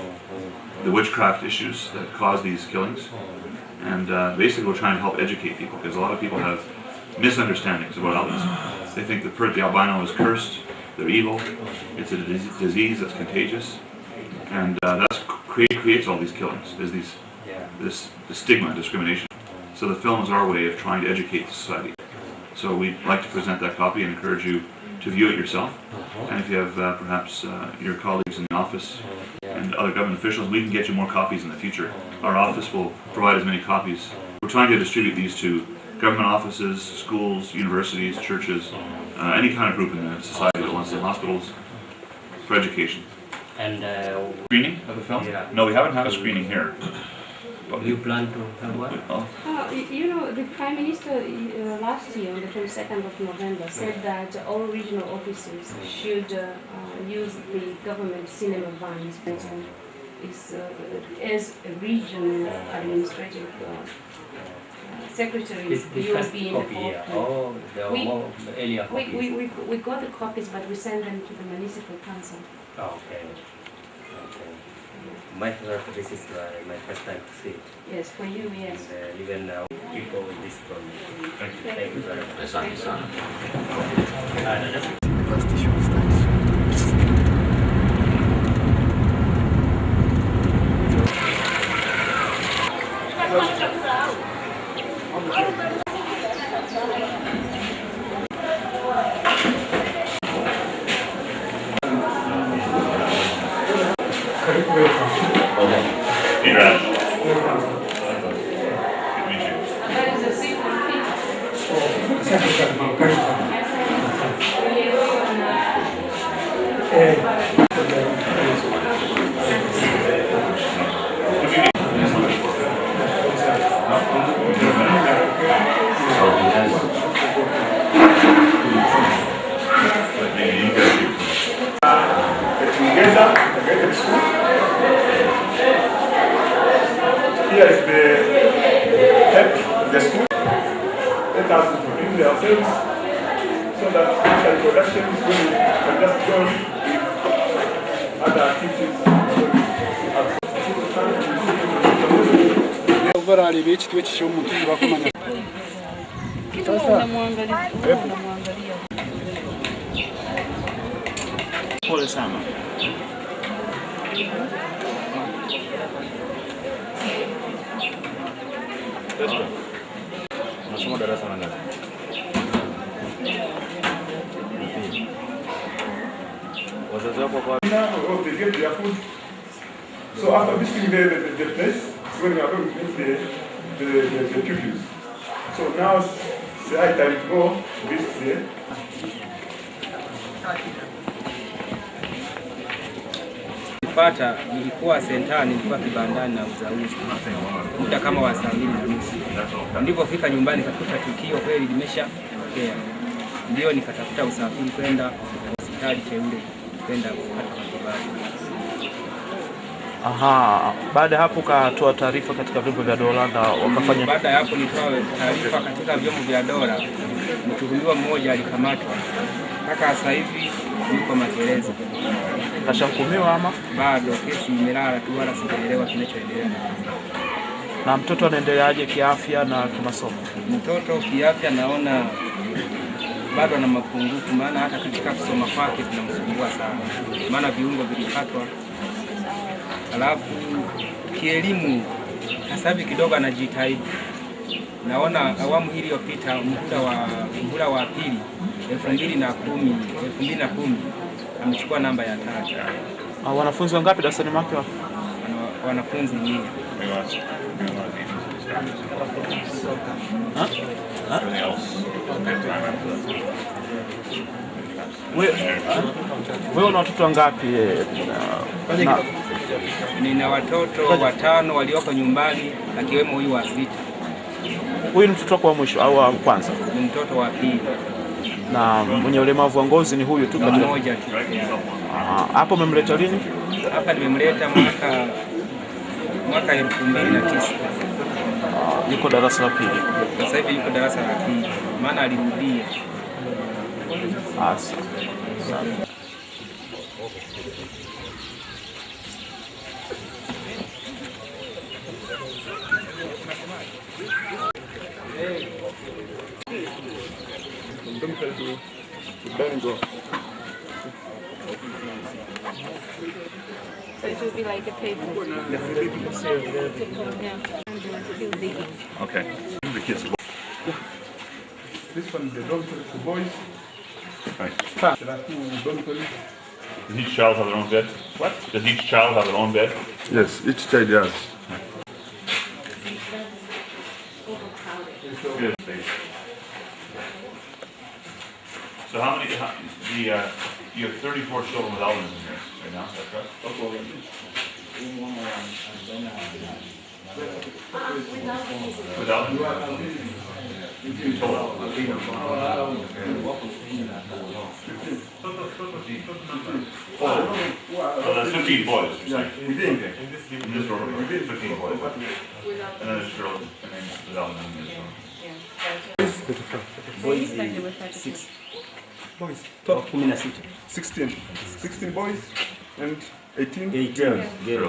[SPEAKER 2] the witchcraft issues that cause these killings. And basically we're trying to help educate people, because a lot of people have misunderstandings about albinism. They think the albino is cursed, they're evil, it's a disease that's contagious, and that's creates all these killings. There's this stigma and discrimination. So the film is our way of trying to educate society. So we'd like to present that copy and encourage you to view it yourself. And if you have perhaps your colleagues in the office and other government officials, we can get you more copies in the future. Our office will provide as many copies. We're trying to distribute these to government offices, schools, universities, churches, any kind of group in the society that wants them, hospitals, for education.
[SPEAKER 9] And
[SPEAKER 2] screening of the film?
[SPEAKER 9] Yeah.
[SPEAKER 2] No, we haven't had a screening here.
[SPEAKER 9] do you plan to have one?
[SPEAKER 3] You know, the Prime Minister last year, on the 22nd of November, said that all regional offices should use the government cinema vans as a regional administrative secretary.
[SPEAKER 9] The first copy here. Oh, there are more earlier copies.
[SPEAKER 3] We got the copies, but we sent them to the municipal council.
[SPEAKER 9] Okay. This is my first time to see it.
[SPEAKER 3] Yes, for you, yes.
[SPEAKER 9] And even now, people with this problem.
[SPEAKER 2] Thank you.
[SPEAKER 9] Thank you very much.
[SPEAKER 5] Asante sana.
[SPEAKER 2] Itrah. Good to meet you.
[SPEAKER 3] That is a secret
[SPEAKER 10] Here is the head of the school. Let us introduce ourselves so that after introductions we can just go with other activities.
[SPEAKER 6] Overall ibiki cyo umuntu bakomanya. Pole sana. Unasoma darasa la ngapi? Wazazi wako kwa
[SPEAKER 10] They get their food. So after visiting the place, when we are going to meet the pupils. So now it's the high time to go visit there.
[SPEAKER 7] Nilipata nilikuwa sentani, nilikuwa kibandani na uzauzi muda kama wa saa 2:30. Nilipofika nyumbani nikakuta tukio kweli limeshatokea. ndio nikatafuta usafiri kwenda hospitali teule kwenda kupata matibabu.
[SPEAKER 11] Aha, baada ya hapo katoa taarifa katika vyombo vya dola na wakafanya.
[SPEAKER 7] Baada ya hapo nitoa taarifa katika vyombo vya dola, mtuhumiwa mmoja alikamatwa. Mpaka sasa hivi yuko magereza.
[SPEAKER 11] Kashahukumiwa ama
[SPEAKER 7] bado? Kesi imelala tu, wala sijaelewa kinachoendelea.
[SPEAKER 11] Na mtoto anaendeleaje kiafya na kimasomo?
[SPEAKER 7] Mtoto kiafya naona bado ana mapungufu, maana hata katika kusoma kwake tunamsumbua sana, maana viungo vilikatwa. Alafu kielimu sasa hivi kidogo anajitahidi. Naona awamu hii iliyopita muhula wa pili 2010 amechukua namba ya 3.
[SPEAKER 11] Wanafunzi wangapi darasani mwake?
[SPEAKER 7] Wanafunzi 4.
[SPEAKER 11] Wewe una watoto wangapi?
[SPEAKER 7] Nina watoto 5 walioko nyumbani, akiwemo huyu wa 6.
[SPEAKER 11] Huyu ni mtoto wako wa mwisho au wa kwanza?
[SPEAKER 7] Ni mtoto wa pili.
[SPEAKER 11] Na mwenye ulemavu wa ngozi ni huyu tu
[SPEAKER 7] mmoja tu.
[SPEAKER 11] Hapo umemleta lini?
[SPEAKER 7] Hapa nimemleta mwaka 2009.
[SPEAKER 11] Yuko darasa la pili.
[SPEAKER 7] Sasa hivi yuko darasa la pili, maana alirudia.
[SPEAKER 11] Asa.
[SPEAKER 3] So it will be like a paper.
[SPEAKER 2] Okay. The kids.
[SPEAKER 10] This one is the dormitory for boys.
[SPEAKER 2] Right.
[SPEAKER 10] There are 2 dormitories.
[SPEAKER 2] Does each child have their own bed? What? Does each child have their own bed?
[SPEAKER 8] Yes, each child has.
[SPEAKER 2] Good. So how many? You have 34 children with albinism here right now. Is that correct? With albinism. Total. So that's 15 boys.
[SPEAKER 8] Yeah, within.
[SPEAKER 2] Okay. In this room, 15 boys. And then there's girls and then without them as well.
[SPEAKER 3] Boys 6.
[SPEAKER 10] Boys.
[SPEAKER 7] Top 16.
[SPEAKER 10] 16 boys and 18
[SPEAKER 2] Girls. Yeah,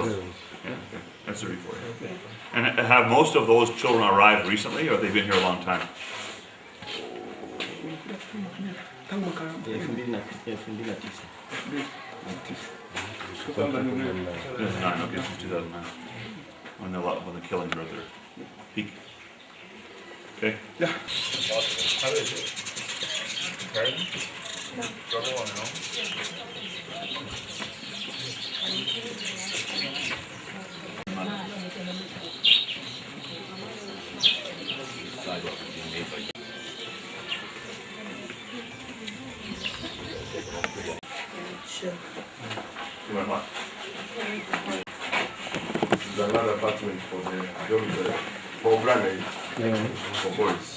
[SPEAKER 2] that's 34. And have most of those children arrived recently, or they've been here a long time? Okay, since 2009, when the killings were at their peak. Okay.
[SPEAKER 10] Yeah.
[SPEAKER 2] How is it? Trouble on your own? You want what?
[SPEAKER 8] There's another apartment for the dormitory, for granite, for boys.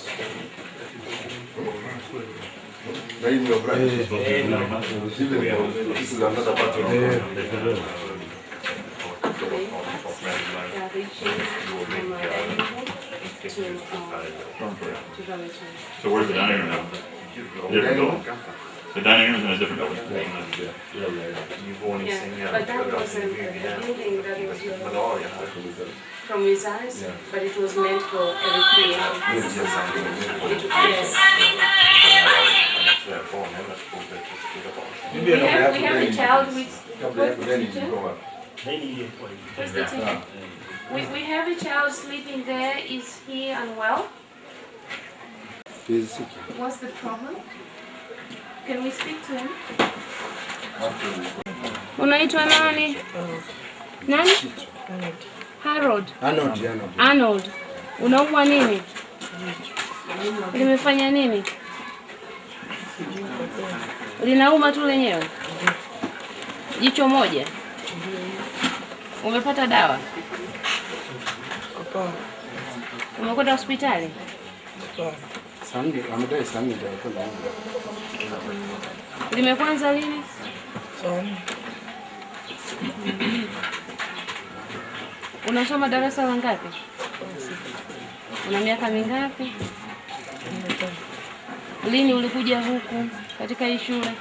[SPEAKER 8] Maybe no granite. This is another apartment.
[SPEAKER 2] So where's the dining room now? Different building. The dining room is in a different building.
[SPEAKER 3] Yeah, but that was a building that was from Izaas, but it was meant for recreation. We have a child with what's the teacher? We have a child sleeping there. Is he unwell?
[SPEAKER 8] He's sick.
[SPEAKER 3] What's the problem? Can we speak to him? Unaitwa nani? Nani? Harold. Arnold. Unaumwa nini? Limefanya nini? Linauma tu lenyewe? Jicho moja? Umepata dawa? Umekwenda hospitali? Limekuanza lini? Unasoma darasa la ngapi? Una miaka mingapi? Lini ulikuja huku katika hii shule?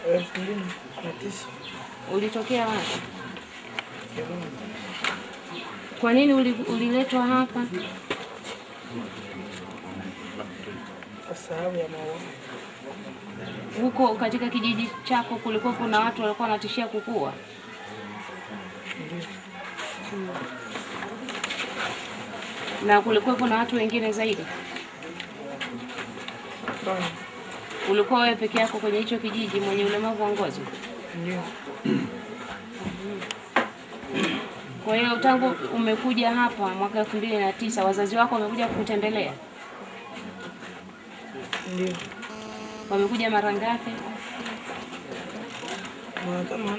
[SPEAKER 12] 2009.
[SPEAKER 3] Ulitokea wapi? Kwa nini uliletwa hapa?
[SPEAKER 12] Kwa sababu ya maua.
[SPEAKER 3] Huko katika kijiji chako kulikuwa kuna watu walikuwa wanatishia kukua? Na kulikuwa kuna watu wengine zaidi? Ulikuwa wewe peke yako kwenye hicho kijiji mwenye ulemavu wa ngozi?
[SPEAKER 12] Ndio.
[SPEAKER 3] Kwa hiyo tangu umekuja hapa mwaka 2009 wazazi wako wamekuja kukutembelea?
[SPEAKER 12] Ndio.
[SPEAKER 3] Wamekuja mara ngapi?
[SPEAKER 12] Mara 4.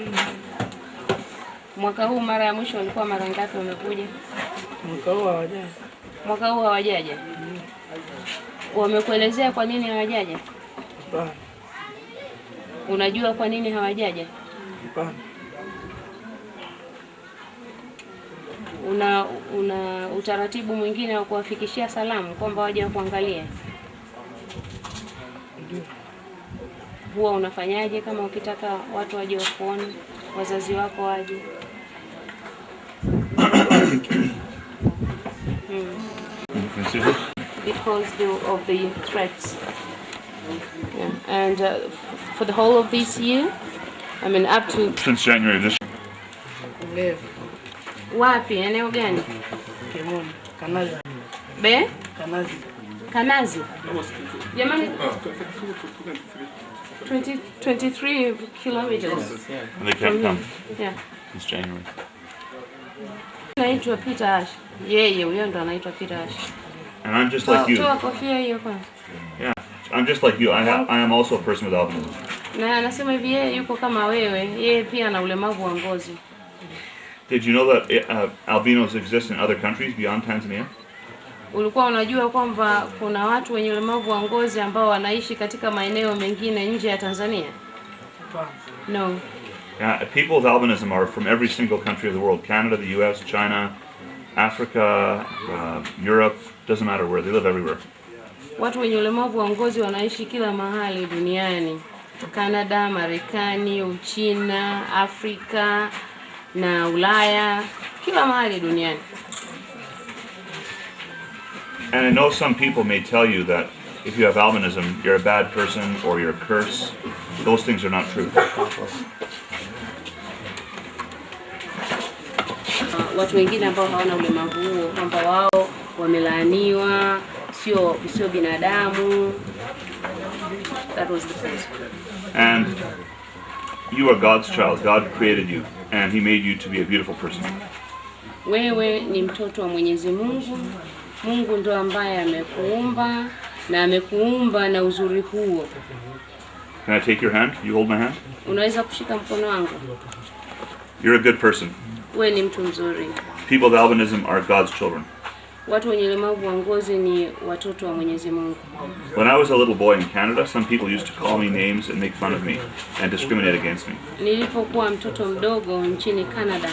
[SPEAKER 3] Mwaka huu mara ya mwisho walikuwa mara ngapi wamekuja?
[SPEAKER 12] Mwaka huu hawajaja.
[SPEAKER 3] Mwaka huu hawajaja? Wamekuelezea kwa nini hawajaja?
[SPEAKER 12] Hapana.
[SPEAKER 3] Unajua kwa nini hawajaja?
[SPEAKER 12] Hapana.
[SPEAKER 3] Una utaratibu mwingine wa kuwafikishia salamu kwamba waje kuangalia?
[SPEAKER 12] Ndio.
[SPEAKER 3] Huwa unafanyaje kama ukitaka watu waje wakuone, wazazi wako waje? Because of the threats. Yeah. And for the whole of this year, I mean up to...
[SPEAKER 2] Since January this
[SPEAKER 12] Leo.
[SPEAKER 3] Wapi? Eneo gani?
[SPEAKER 12] Kemoni. Kanazi.
[SPEAKER 3] Be?
[SPEAKER 12] Kanazi.
[SPEAKER 3] Kanazi. Jamani, 23 kilometers.
[SPEAKER 2] they can't come.
[SPEAKER 3] Yeah.
[SPEAKER 2] Since January.
[SPEAKER 3] Naitwa Peter Ash. Yeye huyo ndo anaitwa Peter Ash.
[SPEAKER 2] And I'm just like you.
[SPEAKER 3] Toa kofia hiyo kwanza.
[SPEAKER 2] Yeah, I'm just like you. I am also a person with albinism.
[SPEAKER 3] Na anasema hivi yeye yuko kama wewe, yeye pia ana ulemavu wa ngozi.
[SPEAKER 2] Did you know that albinos exist in other countries beyond Tanzania?
[SPEAKER 3] Ulikuwa unajua kwamba kuna watu wenye ulemavu wa ngozi ambao wanaishi katika maeneo mengine nje ya Tanzania? No.
[SPEAKER 2] Yeah, people with albinism are from every single country of the world. Canada, the US, China, Africa, Europe, doesn't matter where, they live everywhere.
[SPEAKER 3] Watu wenye ulemavu wa ngozi wanaishi kila mahali duniani. Canada, Marekani, Uchina, Afrika na Ulaya, kila mahali duniani.
[SPEAKER 2] And I know some people may tell you that if you have albinism, you're a bad person or you're a curse. Those things are not true.
[SPEAKER 3] Watu wengine ambao hawana ulemavu huo kwamba wao wamelaaniwa, sio binadamu. That was the case.
[SPEAKER 2] And you are God's child. God created you and he made you to be a beautiful person.
[SPEAKER 3] Wewe ni mtoto wa Mwenyezi Mungu. Mungu ndo ambaye amekuumba na amekuumba na uzuri huo.
[SPEAKER 2] Can I take your hand? You hold my hand?
[SPEAKER 3] Unaweza kushika mkono wangu?
[SPEAKER 2] You're a good person.
[SPEAKER 3] Wewe ni mtu mzuri.
[SPEAKER 2] People with albinism are God's children.
[SPEAKER 3] Watu wenye ulemavu wa ngozi ni watoto wa Mwenyezi Mungu.
[SPEAKER 2] When I was a little boy in Canada, some people used to call me names and make fun of me and discriminate against me.
[SPEAKER 3] Nilipokuwa mtoto mdogo nchini Canada,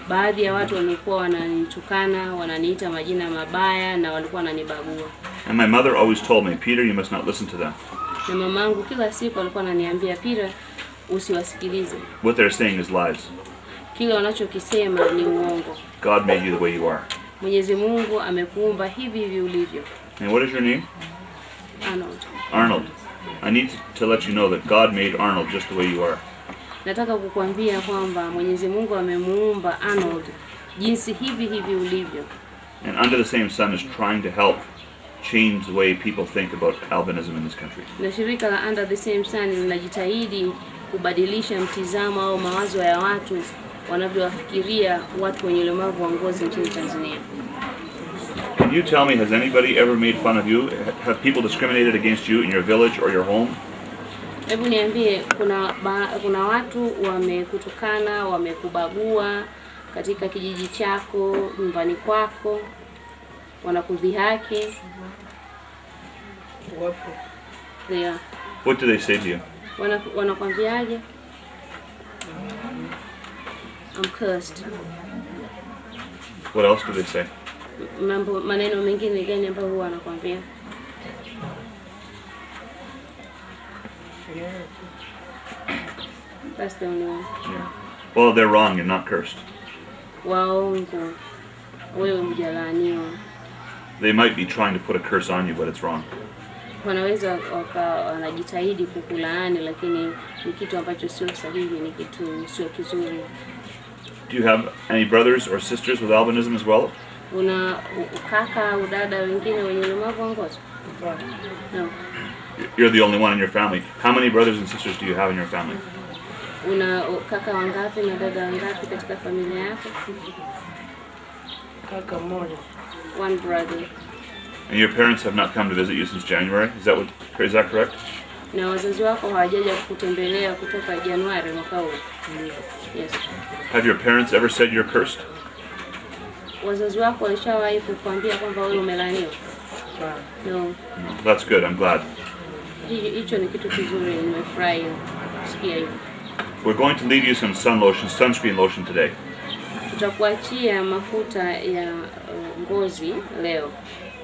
[SPEAKER 3] baadhi ya watu walikuwa wananitukana, wananiita majina mabaya na walikuwa wananibagua.
[SPEAKER 2] And my mother always told me, Peter, you must not listen to them.
[SPEAKER 3] Na mamangu kila siku alikuwa ananiambia, Peter, usiwasikilize.
[SPEAKER 2] What they're saying is lies.
[SPEAKER 3] Kile wanachokisema ni uongo.
[SPEAKER 2] God made you the way you are.
[SPEAKER 3] Mwenyezi Mungu amekuumba hivi hivi ulivyo.
[SPEAKER 2] And what is your name?
[SPEAKER 3] Arnold.
[SPEAKER 2] Arnold. I need to let you know that God made Arnold just the way you are.
[SPEAKER 3] Nataka kukuambia kwamba Mwenyezi Mungu amemuumba Arnold jinsi hivi hivi ulivyo.
[SPEAKER 2] And Under the Same Sun is trying to help change the way people think about albinism in this country.
[SPEAKER 3] Na shirika la Under the Same Sun linajitahidi kubadilisha mtizamo au mawazo ya watu wanavyowafikiria watu wenye ulemavu wa ngozi nchini Tanzania.
[SPEAKER 2] Can you tell me, has anybody ever made fun of you? Have people discriminated against you in your village or your home?
[SPEAKER 3] Hebu niambie, kuna watu wamekutukana, wamekubagua katika kijiji chako, nyumbani kwako, wanakudhihaki?
[SPEAKER 12] Wapo.
[SPEAKER 3] They are.
[SPEAKER 2] What do they say to you?
[SPEAKER 3] Wanakwambiaje? I'm cursed.
[SPEAKER 2] What else do they say?
[SPEAKER 3] Maneno mengine gani ambayo huwa wanakwambia? That's the only one.
[SPEAKER 2] Yeah. Well, they're wrong. You're not cursed.
[SPEAKER 3] Waongo. Wewe hujalaaniwa.
[SPEAKER 2] They might be trying to put a curse on you, but it's wrong.
[SPEAKER 3] Wanaweza wanajitahidi kukulaani, lakini ni kitu ambacho sio sahihi, ni kitu sio kizuri.
[SPEAKER 2] Do you have any brothers or sisters with albinism as well?
[SPEAKER 3] Una kaka au dada wengine wenye ulemavu wa ngozi? No.
[SPEAKER 2] You're the only one in your family. How many brothers and sisters do you have in your family?
[SPEAKER 3] Una kaka wangapi na dada wangapi katika familia yako?
[SPEAKER 12] Kaka mmoja.
[SPEAKER 3] One brother.
[SPEAKER 2] And your parents have not come to visit you since January? Is that correct?
[SPEAKER 3] Na wazazi wako hawajaja kutembelea kutoka Januari mwaka huu? Yes.
[SPEAKER 2] Have your parents ever said you're cursed?
[SPEAKER 3] Wazazi wako walishawahi kukuambia kwamba wewe umelaaniwa? No.
[SPEAKER 2] That's good. I'm glad.
[SPEAKER 3] Hicho ni kitu kizuri, nimefurahi kusikia hivyo.
[SPEAKER 2] We're going to leave you some sunscreen lotion today.
[SPEAKER 3] Tutakuachia mafuta ya ngozi leo.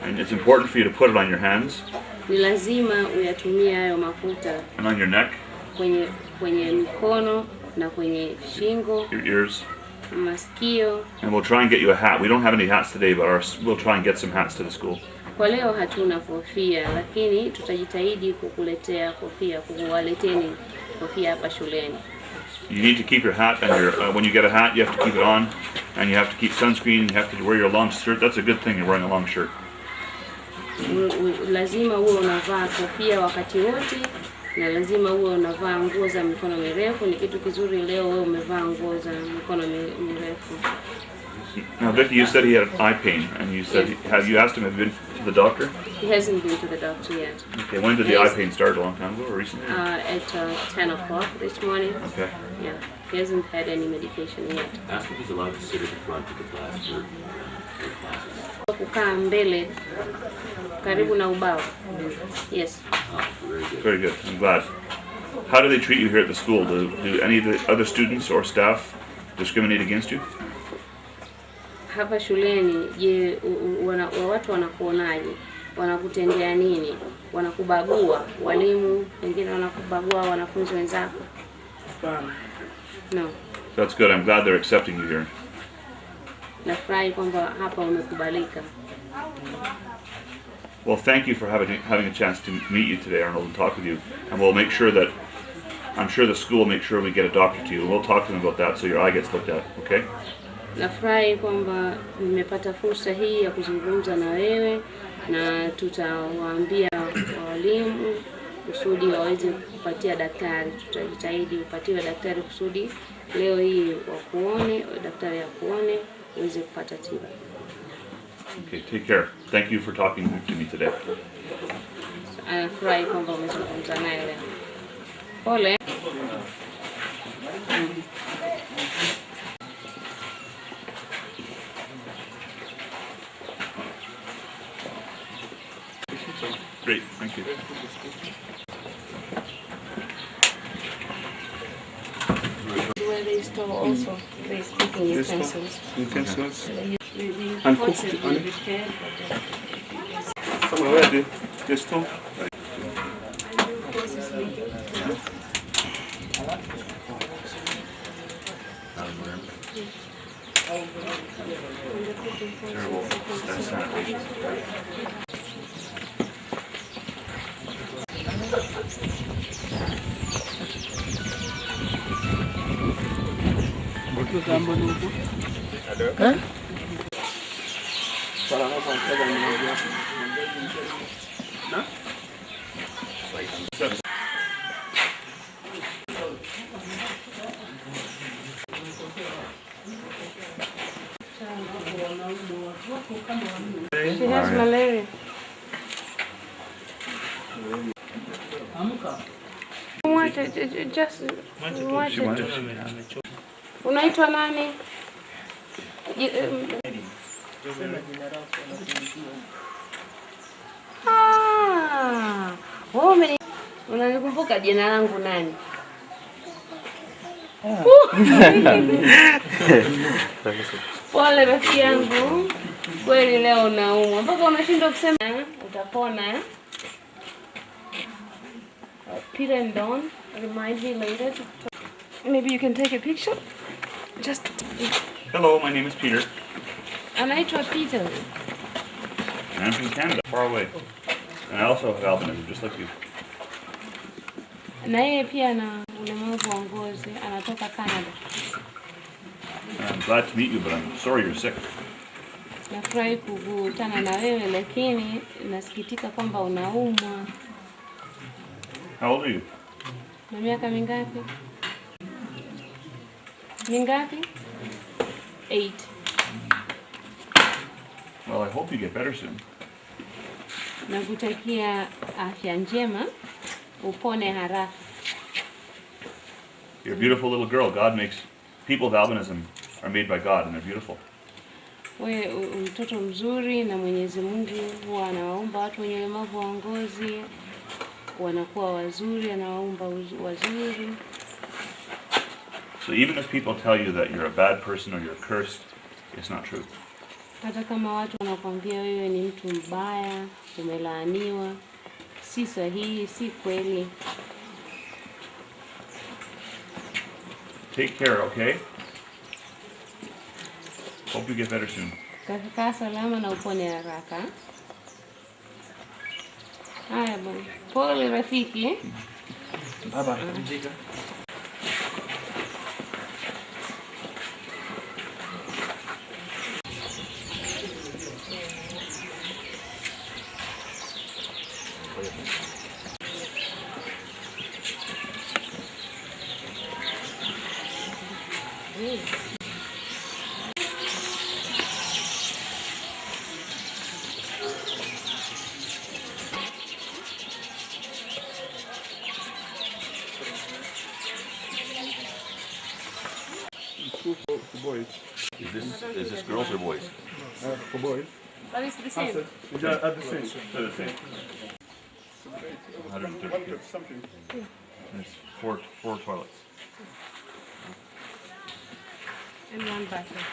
[SPEAKER 2] And it's important for you to put it on your hands.
[SPEAKER 3] Ni lazima uyatumie hayo mafuta.
[SPEAKER 2] And on your neck.
[SPEAKER 3] Kwenye mikono na kwenye shingo.
[SPEAKER 2] Your ears.
[SPEAKER 3] Masikio.
[SPEAKER 2] And we'll try and get you a hat. We don't have any hats today, but we'll try and get some hats to the school.
[SPEAKER 3] Kwa leo hatuna kofia, lakini tutajitahidi kukuletea kofia, kuwaleteni kofia hapa shuleni.
[SPEAKER 2] You need to keep your hat, and when you get a hat, you have to keep it on, and you have to keep sunscreen. You have to wear your long shirt. That's a good thing. You're wearing a long shirt.
[SPEAKER 3] Lazima uwe unavaa kofia wakati wote, na lazima uwe unavaa nguo za mikono mirefu. Ni kitu kizuri leo wewe umevaa nguo za mikono mirefu.
[SPEAKER 2] Now, Vicky, you said he had eye pain, and you said, have you asked him, have you been to the doctor?
[SPEAKER 3] He hasn't been to the doctor yet.
[SPEAKER 2] Okay, when did the eye pain start? A long time ago or recently?
[SPEAKER 3] At 10 o'clock this morning.
[SPEAKER 2] Okay.
[SPEAKER 3] Yeah, he hasn't had any medication yet.
[SPEAKER 5] Ask if he's allowed to sit at the front of the class for classes.
[SPEAKER 3] Kukaa mbele karibu na ubao. Yes.
[SPEAKER 2] Very good. I'm glad. How do they treat you here at the school? Do any of the other students or staff discriminate against you?
[SPEAKER 3] Hapa shuleni, je, watu wanakuonaje? Wanakutendea nini? Wanakubagua? Walimu wengine wanakubagua wanafunzi wenzako? No.
[SPEAKER 2] That's good. I'm glad they're accepting you here.
[SPEAKER 3] Nafurahi kwamba hapa umekubalika.
[SPEAKER 2] Well, thank you for having a chance to meet you today, Arnold, and talk with you. And we'll make sure that, I'm sure the school will make sure we get a doctor to you. We'll talk to them about that so your eye gets looked at, okay?
[SPEAKER 3] Nafurahi kwamba nimepata fursa hii ya kuzungumza na wewe, na tutawaambia walimu kusudi waweze kupatia daktari. Tutajitahidi upatiwe daktari kusudi leo hii wakuone, daktari akuone, uweze kupata tiba.
[SPEAKER 2] Okay, take care. Thank you for talking to me today.
[SPEAKER 3] Nafurahi kwamba umezungumza naye leo. Pole.
[SPEAKER 2] Great, thank you.
[SPEAKER 3] Where they store also, they're cooking utensils.
[SPEAKER 2] Utensils?
[SPEAKER 3] And
[SPEAKER 2] cooked
[SPEAKER 3] on
[SPEAKER 2] it. Where they store?
[SPEAKER 3] She has malaria. Unaitwa nani? Unanikumbuka jina langu nani? Pole rafiki yangu. Kweli leo unaumwa. Mpaka unashindwa kusema utapona. Peter and Dawn, remind me later to maybe you can take a picture. Just
[SPEAKER 2] Hello, my name is Peter.
[SPEAKER 3] Anaitwa Peter.
[SPEAKER 2] And I'm from Canada, far away. And I also have albinism, just like you.
[SPEAKER 3] Na yeye pia ana ulemavu wa ngozi, anatoka Canada.
[SPEAKER 2] I'm glad to meet you, but I'm sorry you're sick.
[SPEAKER 3] Nafurahi kukutana na wewe lakini nasikitika kwamba unaumwa.
[SPEAKER 2] How old are you?
[SPEAKER 3] Na miaka mingapi? Mingapi? 8.
[SPEAKER 2] Well, I hope you get better soon.
[SPEAKER 3] Nakutakia afya njema, upone haraka.
[SPEAKER 2] You're a beautiful little girl. God makes people with albinism are made by God and they're beautiful.
[SPEAKER 3] Wewe mtoto mzuri na Mwenyezi Mungu huwa anawaumba watu wenye ulemavu wa ngozi wanakuwa wazuri, anawaumba wazuri.
[SPEAKER 2] So even if people tell you that you're a bad person or you're cursed, it's not true.
[SPEAKER 3] Hata kama watu wanakuambia wewe ni mtu mbaya, umelaaniwa, si sahihi, si kweli.
[SPEAKER 2] Take care, okay? Hope you get better soon.
[SPEAKER 3] Kaa salama na upone haraka. Haya bwana. Pole rafiki.
[SPEAKER 11] Baba.
[SPEAKER 10] For boys.
[SPEAKER 5] Is this girls or boys?
[SPEAKER 10] For boys.
[SPEAKER 3] But it's the same.
[SPEAKER 10] Is that at the same?
[SPEAKER 2] They're the same.
[SPEAKER 10] 130 something.
[SPEAKER 2] There's four toilets.
[SPEAKER 3] And one bathroom.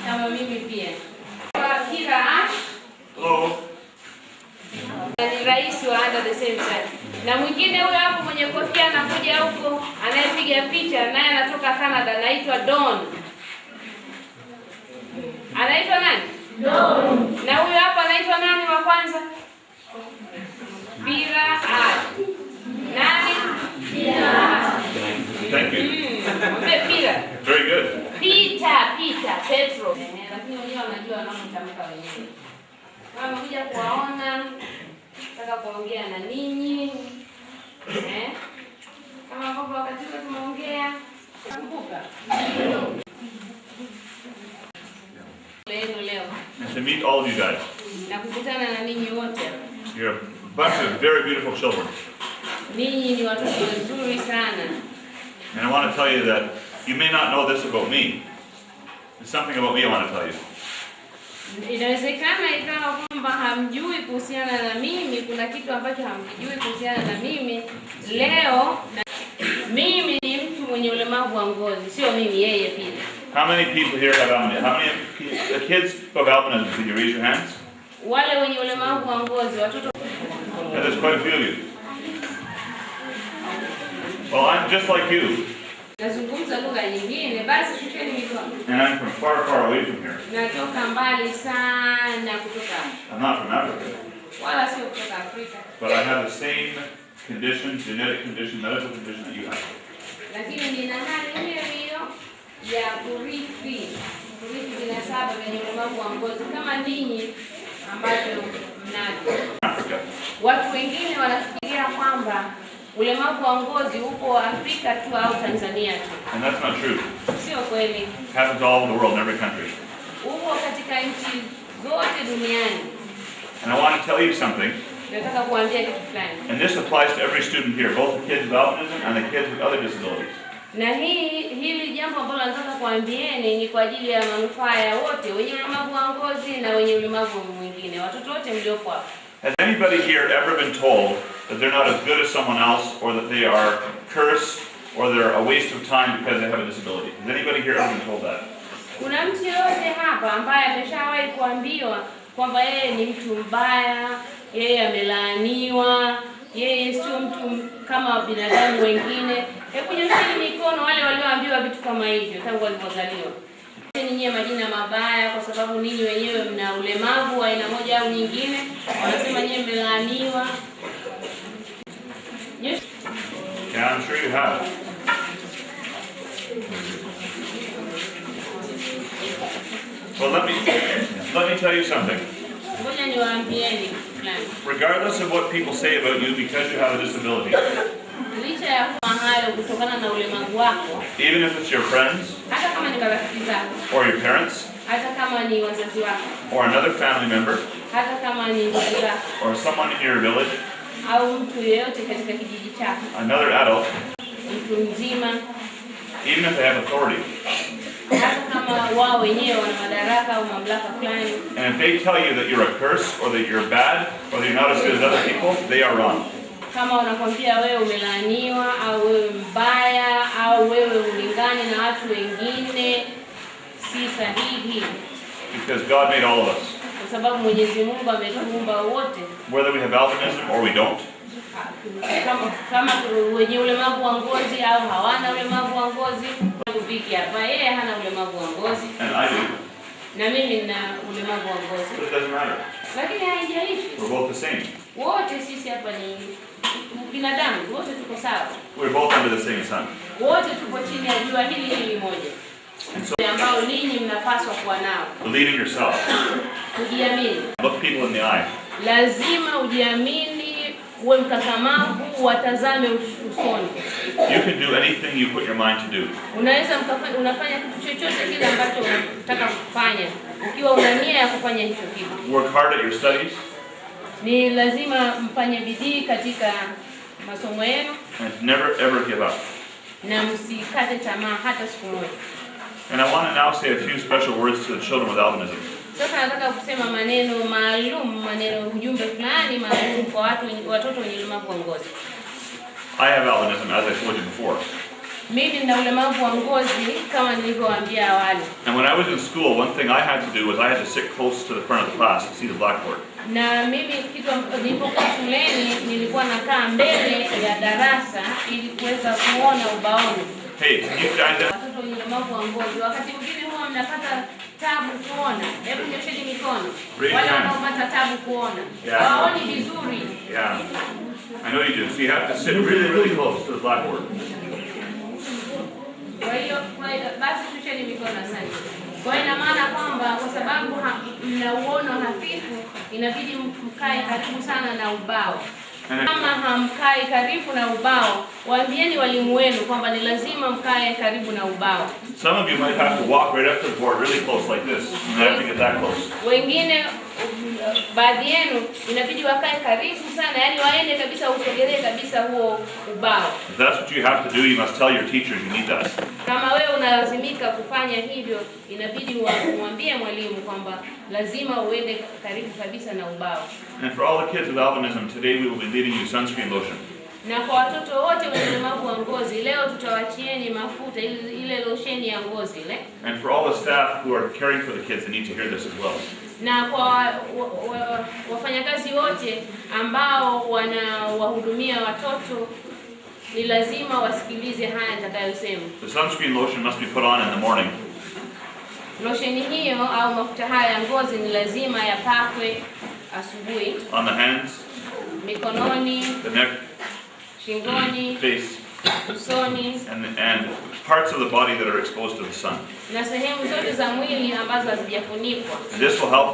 [SPEAKER 3] Kama mimi pia. Itrah ni rais wa Under the Same Sun. Na mwingine huyo hapo mwenye kofia anakuja huko anayepiga picha naye anatoka Canada, anaitwa Dawn. Anaitwa nani? Dawn. Na huyo hapo anaitwa nani wa kwanza? Izaas. Nani? Izaas.
[SPEAKER 2] Thank you.
[SPEAKER 3] Peter.
[SPEAKER 2] Very good.
[SPEAKER 3] Peter, Petro. Lakini wenyewe wanajua wanapotamka wenyewe. Kama kuja kuwaona, nataka kuongea na ninyi. Kama hapo wakati tumeongea, kumbuka. Leo.
[SPEAKER 2] And to meet all of you guys.
[SPEAKER 3] Na kukutana na ninyi wote.
[SPEAKER 2] You're a bunch of very beautiful children.
[SPEAKER 3] Ninyi ni watoto wazuri sana.
[SPEAKER 2] And I want to tell you that you may not know this about me. There's something about me I want to tell you.
[SPEAKER 3] Inawezekana ikawa kwamba hamjui kuhusiana na mimi, kuna kitu ambacho hamjui kuhusiana na mimi. Leo mimi ni mtu mwenye ulemavu wa ngozi, sio mimi, yeye pia.
[SPEAKER 2] How many people here have albinism? How many the kids who have albinism? Can you raise your hands?
[SPEAKER 3] Wale wenye ulemavu wa ngozi, watoto.
[SPEAKER 2] Yeah, there's quite a few of you. Well, I'm just like you.
[SPEAKER 3] Nazungumza lugha nyingine, basi shusheni mikono.
[SPEAKER 2] And I'm from far, far away from here.
[SPEAKER 3] Natoka mbali sana kutoka.
[SPEAKER 2] I'm not from Africa.
[SPEAKER 3] Wala sio kutoka Afrika.
[SPEAKER 2] But I have the same condition, genetic condition, medical condition that you have.
[SPEAKER 3] Lakini nina hali hiyo hiyo ya kurithi vinasaba vyenye ulemavu wa ngozi kama ninyi ambavyo mnavyo.
[SPEAKER 2] Africa.
[SPEAKER 3] Watu wengine wanafikiria kwamba ulemavu wa ngozi upo Afrika tu au Tanzania tu.
[SPEAKER 2] And that's not true.
[SPEAKER 3] Sio kweli.
[SPEAKER 2] It happens all over the world in every country.
[SPEAKER 3] Upo katika nchi zote duniani.
[SPEAKER 2] And I want to tell you something.
[SPEAKER 3] Nataka kuambia kitu fulani.
[SPEAKER 2] And this applies to every student here, both the kids with albinism and the kids with other disabilities.
[SPEAKER 3] Na hili jambo ambalo nataka kuambieni ni kwa ajili ya manufaa ya wote, wenye ulemavu wa ngozi na wenye ulemavu mwingine, watoto wote mliopo hapa.
[SPEAKER 2] Has anybody here ever been told that they're not as good as someone else, or that they are cursed, or they're a waste of time because they have a disability? Has anybody here ever been told that?
[SPEAKER 3] Kuna mtu yote hapa ambaye ameshawahi kuambiwa kwamba yeye ni mtu mbaya, yeye amelaaniwa, yeye sio mtu kama binadamu wengine? Hebu nyosheni mikono wale walioambiwa vitu kama hivyo tangu walipozaliwa. Ninyi majina mabaya kwa sababu ninyi wenyewe mna ulemavu wa aina moja au nyingine, wanasema nyinyi mmelaaniwa.
[SPEAKER 2] Yeah, I'm sure you have. Well, let me tell you something.
[SPEAKER 3] Ngoja niwaambieni fulani.
[SPEAKER 2] Regardless of what people say about you because you have a disability,
[SPEAKER 3] licha ya kuwa hayo kutokana na ulemavu wako,
[SPEAKER 2] even if it's your friends,
[SPEAKER 3] hata kama ni marafiki zako,
[SPEAKER 2] or your parents,
[SPEAKER 3] hata kama ni wazazi wako,
[SPEAKER 2] or another family member,
[SPEAKER 3] hata kama ni ndugu zako,
[SPEAKER 2] or someone in your village,
[SPEAKER 3] au mtu yeyote katika kijiji chako,
[SPEAKER 2] another adult,
[SPEAKER 3] mtu mzima,
[SPEAKER 2] even if they have authority,
[SPEAKER 3] hata kama wao wenyewe wana madaraka au mamlaka fulani,
[SPEAKER 2] and if they tell you that you're a curse, or that you're bad, or that you're not as good as other people, they are wrong.
[SPEAKER 3] Kama wanakwambia wewe umelaaniwa au wewe mbaya au wewe ulingani na watu wengine, si sahihi.
[SPEAKER 2] Because God made all of us.
[SPEAKER 3] Kwa sababu Mwenyezi Mungu ametuumba wote.
[SPEAKER 2] Whether we have albinism or we don't.
[SPEAKER 3] Kama wenye ulemavu wa ngozi au hawana ulemavu wa ngozi, kupiki hapa yeye hana ulemavu wa ngozi.
[SPEAKER 2] And I do.
[SPEAKER 3] Na mimi nina ulemavu wa ngozi.
[SPEAKER 2] But it doesn't matter.
[SPEAKER 3] Lakini haijalishi.
[SPEAKER 2] We're both the same.
[SPEAKER 3] Wote sisi hapa ni binadamu, wote tuko sawa.
[SPEAKER 2] We're both under the same sun.
[SPEAKER 3] Wote tuko chini ya jua hili moja. Ambao ninyi mnapaswa kuwa nao.
[SPEAKER 2] Believe in yourself.
[SPEAKER 3] Kujiamini.
[SPEAKER 2] Look people in the eye.
[SPEAKER 3] Lazima ujiamini, uwe mkakamavu, watazame usoni.
[SPEAKER 2] You can do anything you put your mind to do.
[SPEAKER 3] Unafanya kitu chochote kile ambacho unataka kufanya ukiwa una nia ya kufanya hicho kitu.
[SPEAKER 2] Work hard at your studies.
[SPEAKER 3] Ni lazima mfanye bidii katika masomo yenu.
[SPEAKER 2] And never ever give up.
[SPEAKER 3] Na msikate tamaa hata siku moja.
[SPEAKER 2] And I want to now say a few special words to the children with albinism.
[SPEAKER 3] Sasa nataka kusema maneno maalum, ujumbe fulani maalum kwa watoto wenye ulemavu wa ngozi.
[SPEAKER 2] I have albinism, as I told you before.
[SPEAKER 3] Mimi nina ulemavu wa ngozi kama nilivyowaambia awali.
[SPEAKER 2] And when I was in school, one thing I had to do was I had to sit close to the front of the class to see the blackboard.
[SPEAKER 3] Na mimi kitu nilipokuwa shuleni nilikuwa nakaa mbele ya darasa ili kuweza kuona ubaoni.
[SPEAKER 2] Hey, can you guys...
[SPEAKER 3] Watoto wenye ulemavu wa ngozi wakati mwingine huwa mnapata tabu kuona. Hebu nyosheni mikono. Wale wanaopata tabu kuona. Hawaoni vizuri.
[SPEAKER 2] Yeah. I know you do. So you have to sit really, really close to the blackboard.
[SPEAKER 3] Kwa hiyo basi tusheni mikono sana. Kwa ina maana kwamba kwa sababu mna uono hafifu, inabidi mkae karibu sana na ubao. Kama hamkai karibu na ubao, waambieni walimu wenu kwamba ni lazima mkae karibu na ubao.
[SPEAKER 2] Some of you might have to walk right up to the board really close like this. You have to get that close.
[SPEAKER 3] Wengine baadhi yenu inabidi wakae karibu sana, yani waende kabisa usogelee kabisa huo ubao.
[SPEAKER 2] If that's what you have to do, you must tell your teachers you need that.
[SPEAKER 3] Kama wewe unalazimika kufanya hivyo, inabidi umwambie mwalimu kwamba lazima uende karibu kabisa na ubao.
[SPEAKER 2] And for all the kids with albinism, today we will be leaving you sunscreen lotion.
[SPEAKER 3] Na kwa watoto wote wenye ulemavu wa ngozi, leo tutawachieni mafuta ile losheni ya ngozi ile.
[SPEAKER 2] And for all the staff who are caring for the kids, they need to hear this as well.
[SPEAKER 3] Na kwa wafanyakazi wote ambao wanawahudumia watoto ni lazima wasikilize haya nitakayosema.
[SPEAKER 2] The sunscreen lotion must be put on in the morning.
[SPEAKER 3] Losheni hiyo au mafuta haya ya ngozi ni lazima yapakwe asubuhi.
[SPEAKER 2] On the hands,
[SPEAKER 3] mikononi,
[SPEAKER 2] the neck,
[SPEAKER 3] shingoni,
[SPEAKER 2] face,
[SPEAKER 3] usoni,
[SPEAKER 2] and parts of the body that are exposed to the sun.
[SPEAKER 3] na sehemu zote za mwili ambazo hazijafunikwa.
[SPEAKER 2] And this will help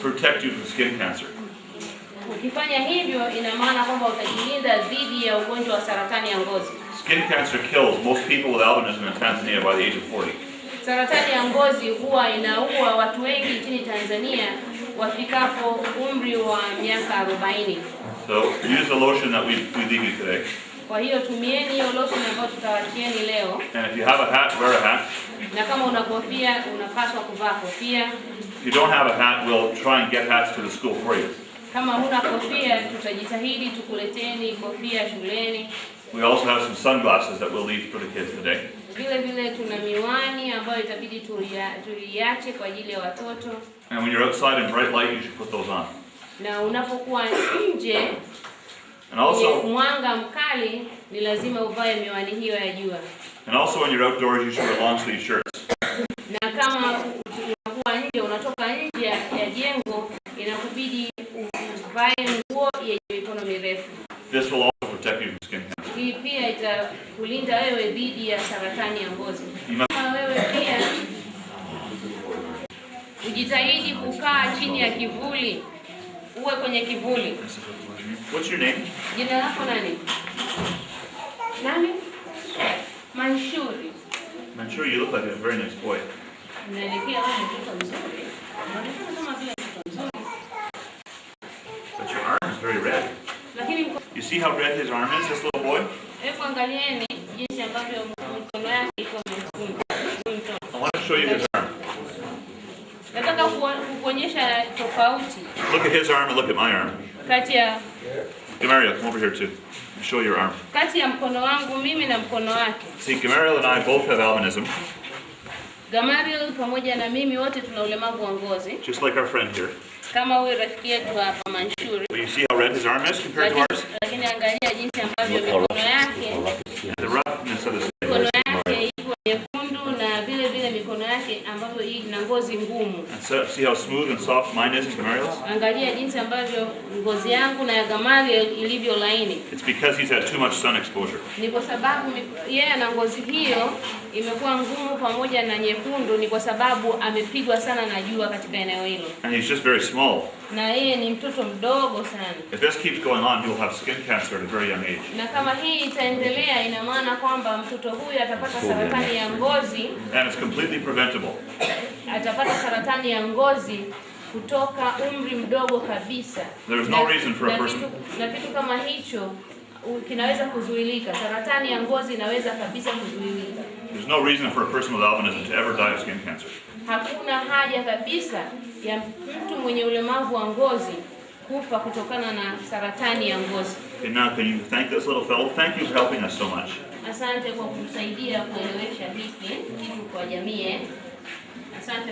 [SPEAKER 2] protect you from skin cancer.
[SPEAKER 3] Ukifanya hivyo ina maana kwamba utajilinda dhidi ya ugonjwa wa saratani ya ngozi.
[SPEAKER 2] Skin cancer kills most people with albinism in Tanzania by the age of 40.
[SPEAKER 3] Saratani ya ngozi huwa inaua watu wengi nchini Tanzania wafikapo umri wa miaka 40.
[SPEAKER 2] So use the lotion that we leave you today.
[SPEAKER 3] Kwa hiyo tumieni hiyo lotion ambayo tutawachieni leo.
[SPEAKER 2] And if you have a hat, wear a hat.
[SPEAKER 3] Na kama una kofia, unapaswa kuvaa kofia.
[SPEAKER 2] If you don't have a hat, we'll try and get hats to the school for you.
[SPEAKER 3] Kama huna kofia, tutajitahidi tukuleteni kofia shuleni.
[SPEAKER 2] We also have some sunglasses that we'll leave for the kids today.
[SPEAKER 3] Vile vile tuna miwani ambayo itabidi tuiache kwa ajili ya watoto.
[SPEAKER 2] And when you're outside in bright light, you should put those on.
[SPEAKER 3] Na unapokuwa nje
[SPEAKER 2] And also,
[SPEAKER 3] mwanga mkali ni lazima uvae miwani hiyo ya jua.
[SPEAKER 2] and also when you're outdoors, you should wear long sleeve shirts.
[SPEAKER 3] Na kama unakuwa nje, unatoka nje ya jengo, inakubidi uvae nguo yenye mikono mirefu.
[SPEAKER 2] This will also protect you from skin cancer.
[SPEAKER 3] Hii pia itakulinda wewe dhidi ya saratani ya ngozi. Kama wewe pia ujitahidi kukaa chini ya kivuli, uwe kwenye kivuli.
[SPEAKER 2] What's your name?
[SPEAKER 3] Jina lako nani? Nani? Manshuri.
[SPEAKER 2] I'm sure you look like a very nice boy.
[SPEAKER 3] Unaelekea wewe mtoto mzuri. Unaonekana kama vile mtoto mzuri.
[SPEAKER 2] But your arm is very red.
[SPEAKER 3] Lakini
[SPEAKER 2] You see how red his arm is, this little boy?
[SPEAKER 3] hebu angalieni jinsi ambavyo mikono yake iko mekundu.
[SPEAKER 2] I want to show you his arm.
[SPEAKER 3] Nataka kukuonyesha tofauti
[SPEAKER 2] Look at his arm and look at my arm.
[SPEAKER 3] kati ya
[SPEAKER 2] Gamariel, come over here too. Show your arm.
[SPEAKER 3] kati ya mkono wangu mimi na mkono wake.
[SPEAKER 2] See, Gamariel and I both have albinism,
[SPEAKER 3] Gamariel pamoja na mimi wote tuna ulemavu wa ngozi.
[SPEAKER 2] just like our friend here.
[SPEAKER 3] Kama huyu rafiki yetu hapa Manshuri.
[SPEAKER 2] But you see how red his arm is compared to ours?
[SPEAKER 3] Lakini angalia jinsi ambavyo mikono yake
[SPEAKER 2] The roughness of the skin.
[SPEAKER 3] mikono yake iko nyekundu na vile vile mikono yake ambavyo ina ngozi ngumu.
[SPEAKER 2] And so, see how smooth and soft mine is in Gamariel's?
[SPEAKER 3] Angalia jinsi ambavyo ngozi yangu na ya Gamariel ilivyo laini.
[SPEAKER 2] It's because he's had too much sun exposure.
[SPEAKER 3] Ni kwa sababu yeye ana ngozi hiyo imekuwa ngumu pamoja na nyekundu, ni kwa sababu amepigwa sana na jua katika eneo hilo.
[SPEAKER 2] And he's just very small.
[SPEAKER 3] Na yeye ni mtoto mdogo sana.
[SPEAKER 2] If this keeps going on, he'll have skin cancer at a very young age.
[SPEAKER 3] Na kama hii itaendelea, ina maana kwamba mtoto huyu atapata saratani ya ngozi.
[SPEAKER 2] And it's completely preventable.
[SPEAKER 3] Atapata saratani ya ngozi kutoka umri mdogo kabisa.
[SPEAKER 2] There's no reason for a person.
[SPEAKER 3] Na kitu kama hicho kinaweza kuzuilika. Saratani ya ngozi inaweza kabisa kuzuilika.
[SPEAKER 2] There's no reason for a person with albinism to ever die of skin cancer.
[SPEAKER 3] Hakuna haja kabisa ya mtu mwenye ulemavu wa ngozi kufa kutokana na saratani ya ngozi.
[SPEAKER 2] Okay, now can you thank this little fellow? Thank you for helping us so much.
[SPEAKER 3] Asante kwa kutusaidia kuelewesha hiki kitu kwa jamii. Asante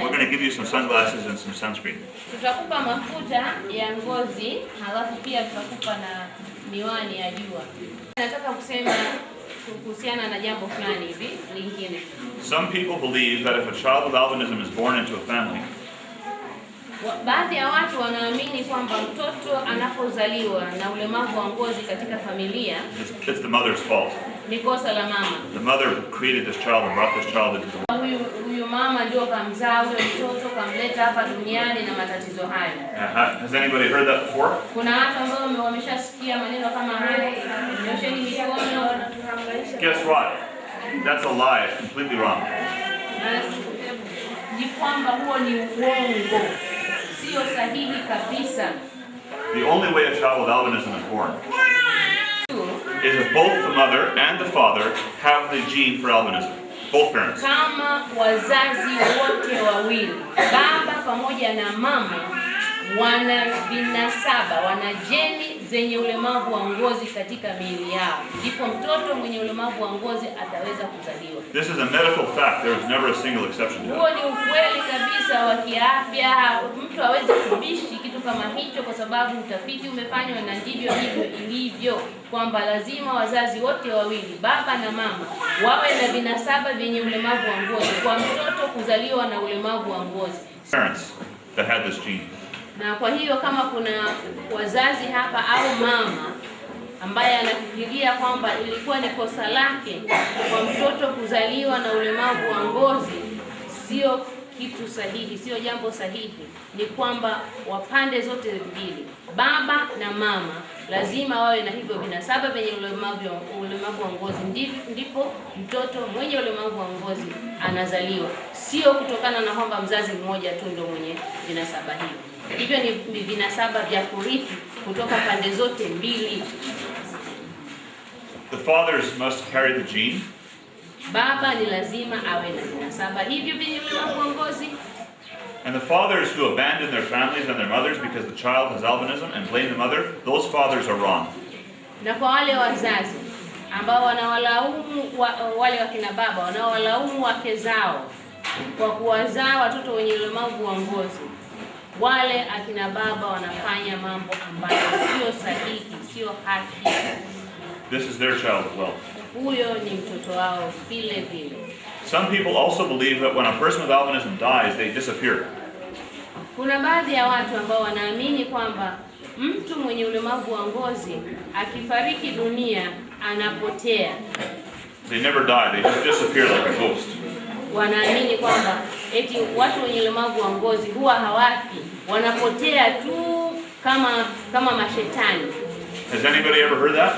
[SPEAKER 2] We're going to give you some sunglasses and some sunscreen.
[SPEAKER 3] Tutakupa mafuta ya ngozi, halafu pia tutakupa na miwani ya jua. Nataka kusema kuhusiana na jambo fulani hivi lingine.
[SPEAKER 2] Some people believe that if a child with albinism is born into a family,
[SPEAKER 3] baadhi ya watu wanaamini kwamba mtoto anapozaliwa na ulemavu wa ngozi katika familia,
[SPEAKER 2] it's the mother's fault.
[SPEAKER 3] Ni kosa la mama.
[SPEAKER 2] The mother created this child and brought this child into the world.
[SPEAKER 3] Huyu mama ndio kamzaa huyo mtoto, kamleta hapa duniani na matatizo haya.
[SPEAKER 2] Has anybody heard that before?
[SPEAKER 3] Kuna watu ambao wameshasikia maneno kama haya. Nyosheni mikono.
[SPEAKER 2] Guess what? That's a lie. It's completely wrong.
[SPEAKER 3] Ni kwamba huo ni uongo. Sio sahihi kabisa.
[SPEAKER 2] The only way a child with albinism is born is if both the mother and the father have the gene for albinism. Both parents.
[SPEAKER 3] Kama wazazi wote wawili, baba pamoja na mama, wana vinasaba, wana jeni zenye ulemavu wa ngozi katika miili yao, ndipo mtoto mwenye ulemavu wa ngozi ataweza kuzaliwa.
[SPEAKER 2] This is a medical fact. There is never a single exception to
[SPEAKER 3] Huo
[SPEAKER 2] that.
[SPEAKER 3] ni ukweli kabisa wa kiafya, mtu hawezi kubishi kitu kama hicho, kwa sababu utafiti umefanywa na ndivyo hivyo ilivyo, kwamba lazima wazazi wote wawili, baba na mama, wawe na vinasaba vyenye ulemavu wa ngozi kwa mtoto kuzaliwa na ulemavu wa ngozi.
[SPEAKER 2] Parents that had this gene.
[SPEAKER 3] Na kwa hiyo kama kuna wazazi hapa au mama ambaye anafikiria kwamba ilikuwa ni kosa lake kwa mtoto kuzaliwa na ulemavu wa ngozi, sio kitu sahihi, sio jambo sahihi. Ni kwamba wapande zote mbili, baba na mama, lazima wawe na hivyo vinasaba vyenye ulemavu wa ngozi, ndipo mtoto mwenye ulemavu wa ngozi anazaliwa, sio kutokana na kwamba mzazi mmoja tu ndio mwenye vinasaba hivyo. Hivyo ni vinasaba vya kurithi kutoka pande zote mbili.
[SPEAKER 2] The fathers must carry the gene.
[SPEAKER 3] Baba ni lazima awe na vinasaba hivyo vyenye ulemavu wa ngozi.
[SPEAKER 2] And the fathers who abandon their families and their mothers because the child has albinism and blame the mother, those fathers are wrong.
[SPEAKER 3] Na kwa wale wazazi ambao wanawalaumu wale wakina baba wanaowalaumu wake zao kwa kuwazaa watoto wenye ulemavu wa ngozi, wale akina baba wanafanya mambo ambayo sio sahihi, sio haki.
[SPEAKER 2] This is their child as well.
[SPEAKER 3] Huyo ni mtoto wao vile vile.
[SPEAKER 2] Some people also believe that when a person with albinism dies, they disappear.
[SPEAKER 3] Kuna baadhi ya watu ambao wanaamini kwamba mtu mwenye ulemavu wa ngozi akifariki dunia anapotea.
[SPEAKER 2] They never die, they just disappear like a ghost.
[SPEAKER 3] Wanaamini kwamba eti watu wenye ulemavu wa ngozi huwa hawafi, wanapotea tu kama mashetani.
[SPEAKER 2] Has anybody ever heard that?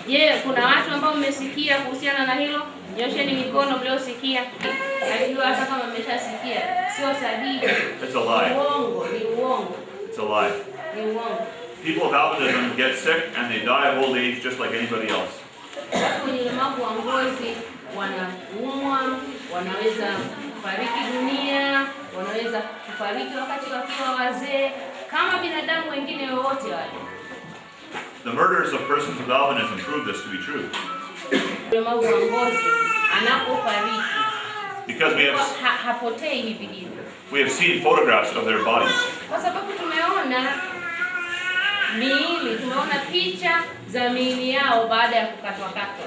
[SPEAKER 3] Je, kuna watu ambao mmesikia kuhusiana na hilo? Nyosheni mikono mliosikia. Najua hata kama mmeshasikia, sio sahihi.
[SPEAKER 2] It's a lie.
[SPEAKER 3] Ni uongo.
[SPEAKER 2] It's a lie.
[SPEAKER 3] Ni uongo.
[SPEAKER 2] People with albinism get sick and they die of old age just like anybody else.
[SPEAKER 3] Watu wenye ulemavu wa ngozi wanaumwa, wanaweza kufariki dunia, wanaweza kufariki wakati wakiwa wazee kama binadamu wengine wowote wale.
[SPEAKER 2] The murders of persons with albinism prove this to be true.
[SPEAKER 3] Ulemavu wa ngozi anapofariki,
[SPEAKER 2] Because
[SPEAKER 3] hapotei hivi hivi.
[SPEAKER 2] we have seen photographs of their bodies.
[SPEAKER 3] Kwa sababu tumeona picha za miili yao baada ya kukatwa.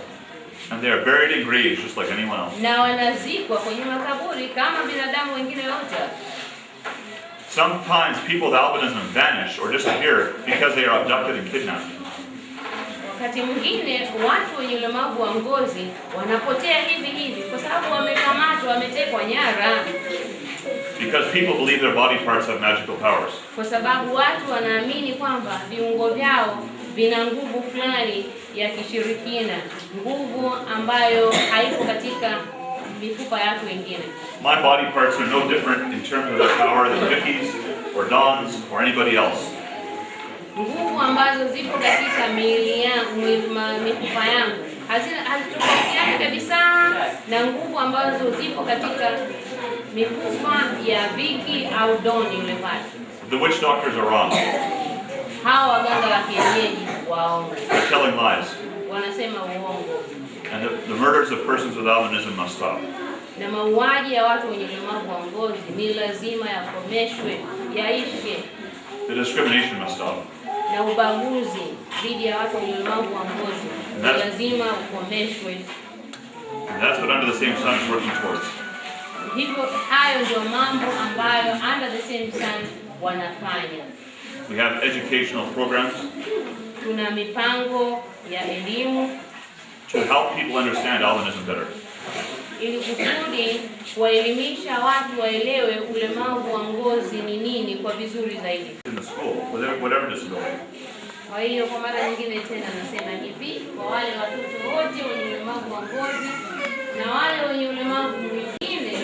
[SPEAKER 2] And they are buried in graves just like anyone else.
[SPEAKER 3] Na wanazikwa kwenye makaburi kama binadamu wengine wote.
[SPEAKER 2] Sometimes people with albinism vanish or disappear because they are abducted and kidnapped.
[SPEAKER 3] Wakati mwingine watu wenye ulemavu wa ngozi wanapotea hivi kwa sababu wamekamatwa, wametekwa nyara.
[SPEAKER 2] Because people believe their body parts have magical powers.
[SPEAKER 3] Kwa sababu watu wanaamini kwamba viungo vyao vina nguvu fulani ya kishirikina, nguvu ambayo haipo katika mifupa ya watu wengine.
[SPEAKER 2] My body parts are no different in terms of their power than Vicky's or Don's or anybody else.
[SPEAKER 3] Nguvu ambazo zipo katika miili yangu, mifupa yangu, hazitofautiani kabisa na nguvu ambazo zipo katika mifupa ya Vicky au Don yule pale.
[SPEAKER 2] The witch doctors are wrong.
[SPEAKER 3] Hawa waganga wa kienyeji waongo.
[SPEAKER 2] They're telling lies.
[SPEAKER 3] Wanasema uongo.
[SPEAKER 2] And the murders of persons with albinism must stop.
[SPEAKER 3] Na mauaji ya watu wenye ulemavu wa ngozi ni lazima yakomeshwe, yaishe.
[SPEAKER 2] The discrimination must stop.
[SPEAKER 3] Na ubaguzi dhidi ya watu wenye ulemavu wa ngozi ni lazima ukomeshwe.
[SPEAKER 2] And that's what Under the Same Sun is working towards.
[SPEAKER 3] Hivyo hayo ndio mambo ambayo Under the Same Sun wanafanya.
[SPEAKER 2] We have educational programs
[SPEAKER 3] Tuna mipango ya elimu
[SPEAKER 2] to help people understand albinism better.
[SPEAKER 3] ili kusudi kuwaelimisha watu waelewe ulemavu wa ngozi ni nini kwa vizuri zaidi.
[SPEAKER 2] In the school, whatever disability.
[SPEAKER 3] Kwa hiyo kwa mara nyingine tena nasema hivi, kwa wale watoto wote wenye ulemavu wa ngozi na wale wenye ulemavu mwingine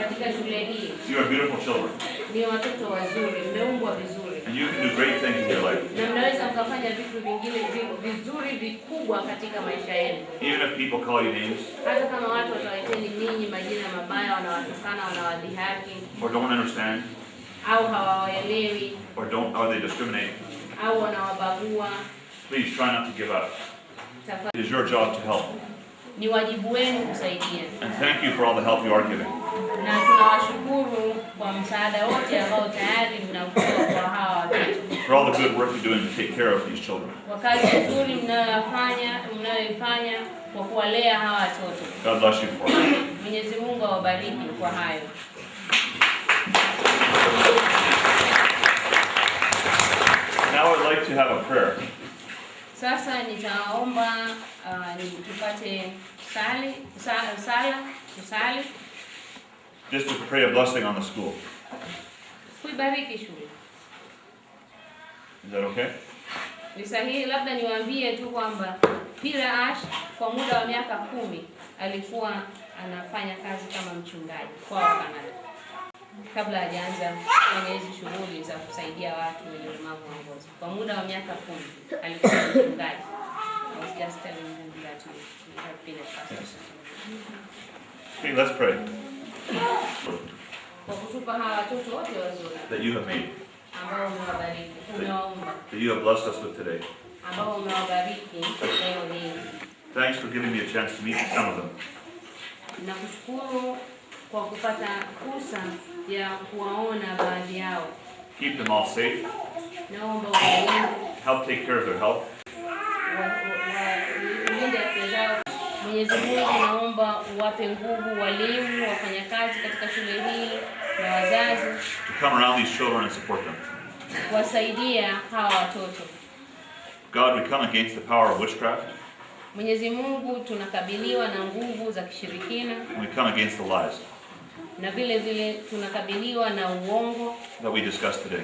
[SPEAKER 3] katika shule hii,
[SPEAKER 2] You are beautiful children.
[SPEAKER 3] ni watoto wazuri, mmeumbwa vizuri.
[SPEAKER 2] And you can do great things in your life.
[SPEAKER 3] Na mnaweza mkafanya vitu vingine vizuri vikubwa katika maisha yenu.
[SPEAKER 2] Even if people call you names
[SPEAKER 3] Hata kama watu watawaiteni ninyi majina mabaya, wanawatukana, wanawadhihaki,
[SPEAKER 2] or don't understand
[SPEAKER 3] au hawawaelewi,
[SPEAKER 2] or they discriminate.
[SPEAKER 3] au wanawabagua,
[SPEAKER 2] Please try not to give up. It is your job to help.
[SPEAKER 3] Ni wajibu wenu kusaidia.
[SPEAKER 2] And thank you for all the help you are giving.
[SPEAKER 3] Na tunawashukuru kwa msaada wote ambao tayari mnautoa kwa hawa watoto.
[SPEAKER 2] For all the good work you're doing to take care of these children.
[SPEAKER 3] Kwa kazi nzuri mnayoifanya kwa kuwalea hawa watoto.
[SPEAKER 2] God bless you for it.
[SPEAKER 3] Mwenyezi Mungu awabariki kwa hayo.
[SPEAKER 2] Now I'd like to have a prayer.
[SPEAKER 3] Sasa nitaomba tupate kusali.
[SPEAKER 2] Just to pray a blessing on the school.
[SPEAKER 3] Kuibariki shule.
[SPEAKER 2] Is that okay?
[SPEAKER 3] Ni sahihi, labda niwaambie tu kwamba Izaas kwa muda wa miaka 10 alikuwa anafanya kazi kama mchungaji kwa Canada. Kabla hajaanza kufanya hizi shughuli za kusaidia watu wenye ulemavu wa ngozi. Kwa muda wa miaka 10 alikuwa mchungaji. I was just telling him that we have been a pastor.
[SPEAKER 2] Okay, let's pray.
[SPEAKER 3] Kwa kutupa hawa watoto wote wazuri
[SPEAKER 2] That you have made.
[SPEAKER 3] ambao umewabariki, umewaumba,
[SPEAKER 2] That you have blessed us with today.
[SPEAKER 3] ambao umewabariki leo hii.
[SPEAKER 2] Thanks for giving me a chance to meet some of them.
[SPEAKER 3] Nakushukuru kwa kupata fursa ya kuwaona baadhi yao.
[SPEAKER 2] Keep them all safe.
[SPEAKER 3] Naomba walinde,
[SPEAKER 2] Help take care of their health.
[SPEAKER 3] walinde afya zao. Mwenyezi Mungu, naomba uwape nguvu walimu, wafanyakazi katika shule hii na wazazi
[SPEAKER 2] To come around these children and support them.
[SPEAKER 3] kuwasaidia hawa watoto.
[SPEAKER 2] God, we come against the power of witchcraft.
[SPEAKER 3] Mwenyezi Mungu, tunakabiliwa na nguvu za kishirikina
[SPEAKER 2] And we come against the lies
[SPEAKER 3] na vile vile tunakabiliwa na uongo
[SPEAKER 2] that we discussed today.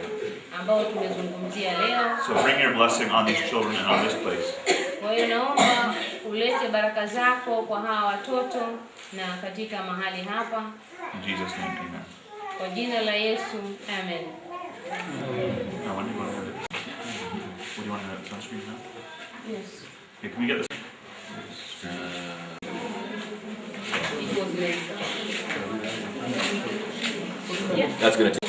[SPEAKER 3] ambao tumezungumzia leo.
[SPEAKER 2] So bring your blessing on these children and on this place.
[SPEAKER 3] Kwa hiyo naomba ulete baraka zako kwa hawa watoto na katika mahali hapa.
[SPEAKER 2] In Jesus' name, amen.
[SPEAKER 3] Kwa jina la Yesu, amen.
[SPEAKER 2] Now, when do you want to have it? What do you want to have it on screen now?
[SPEAKER 3] Yes.
[SPEAKER 2] Okay, can we get this?
[SPEAKER 3] It was late.
[SPEAKER 5] That's going to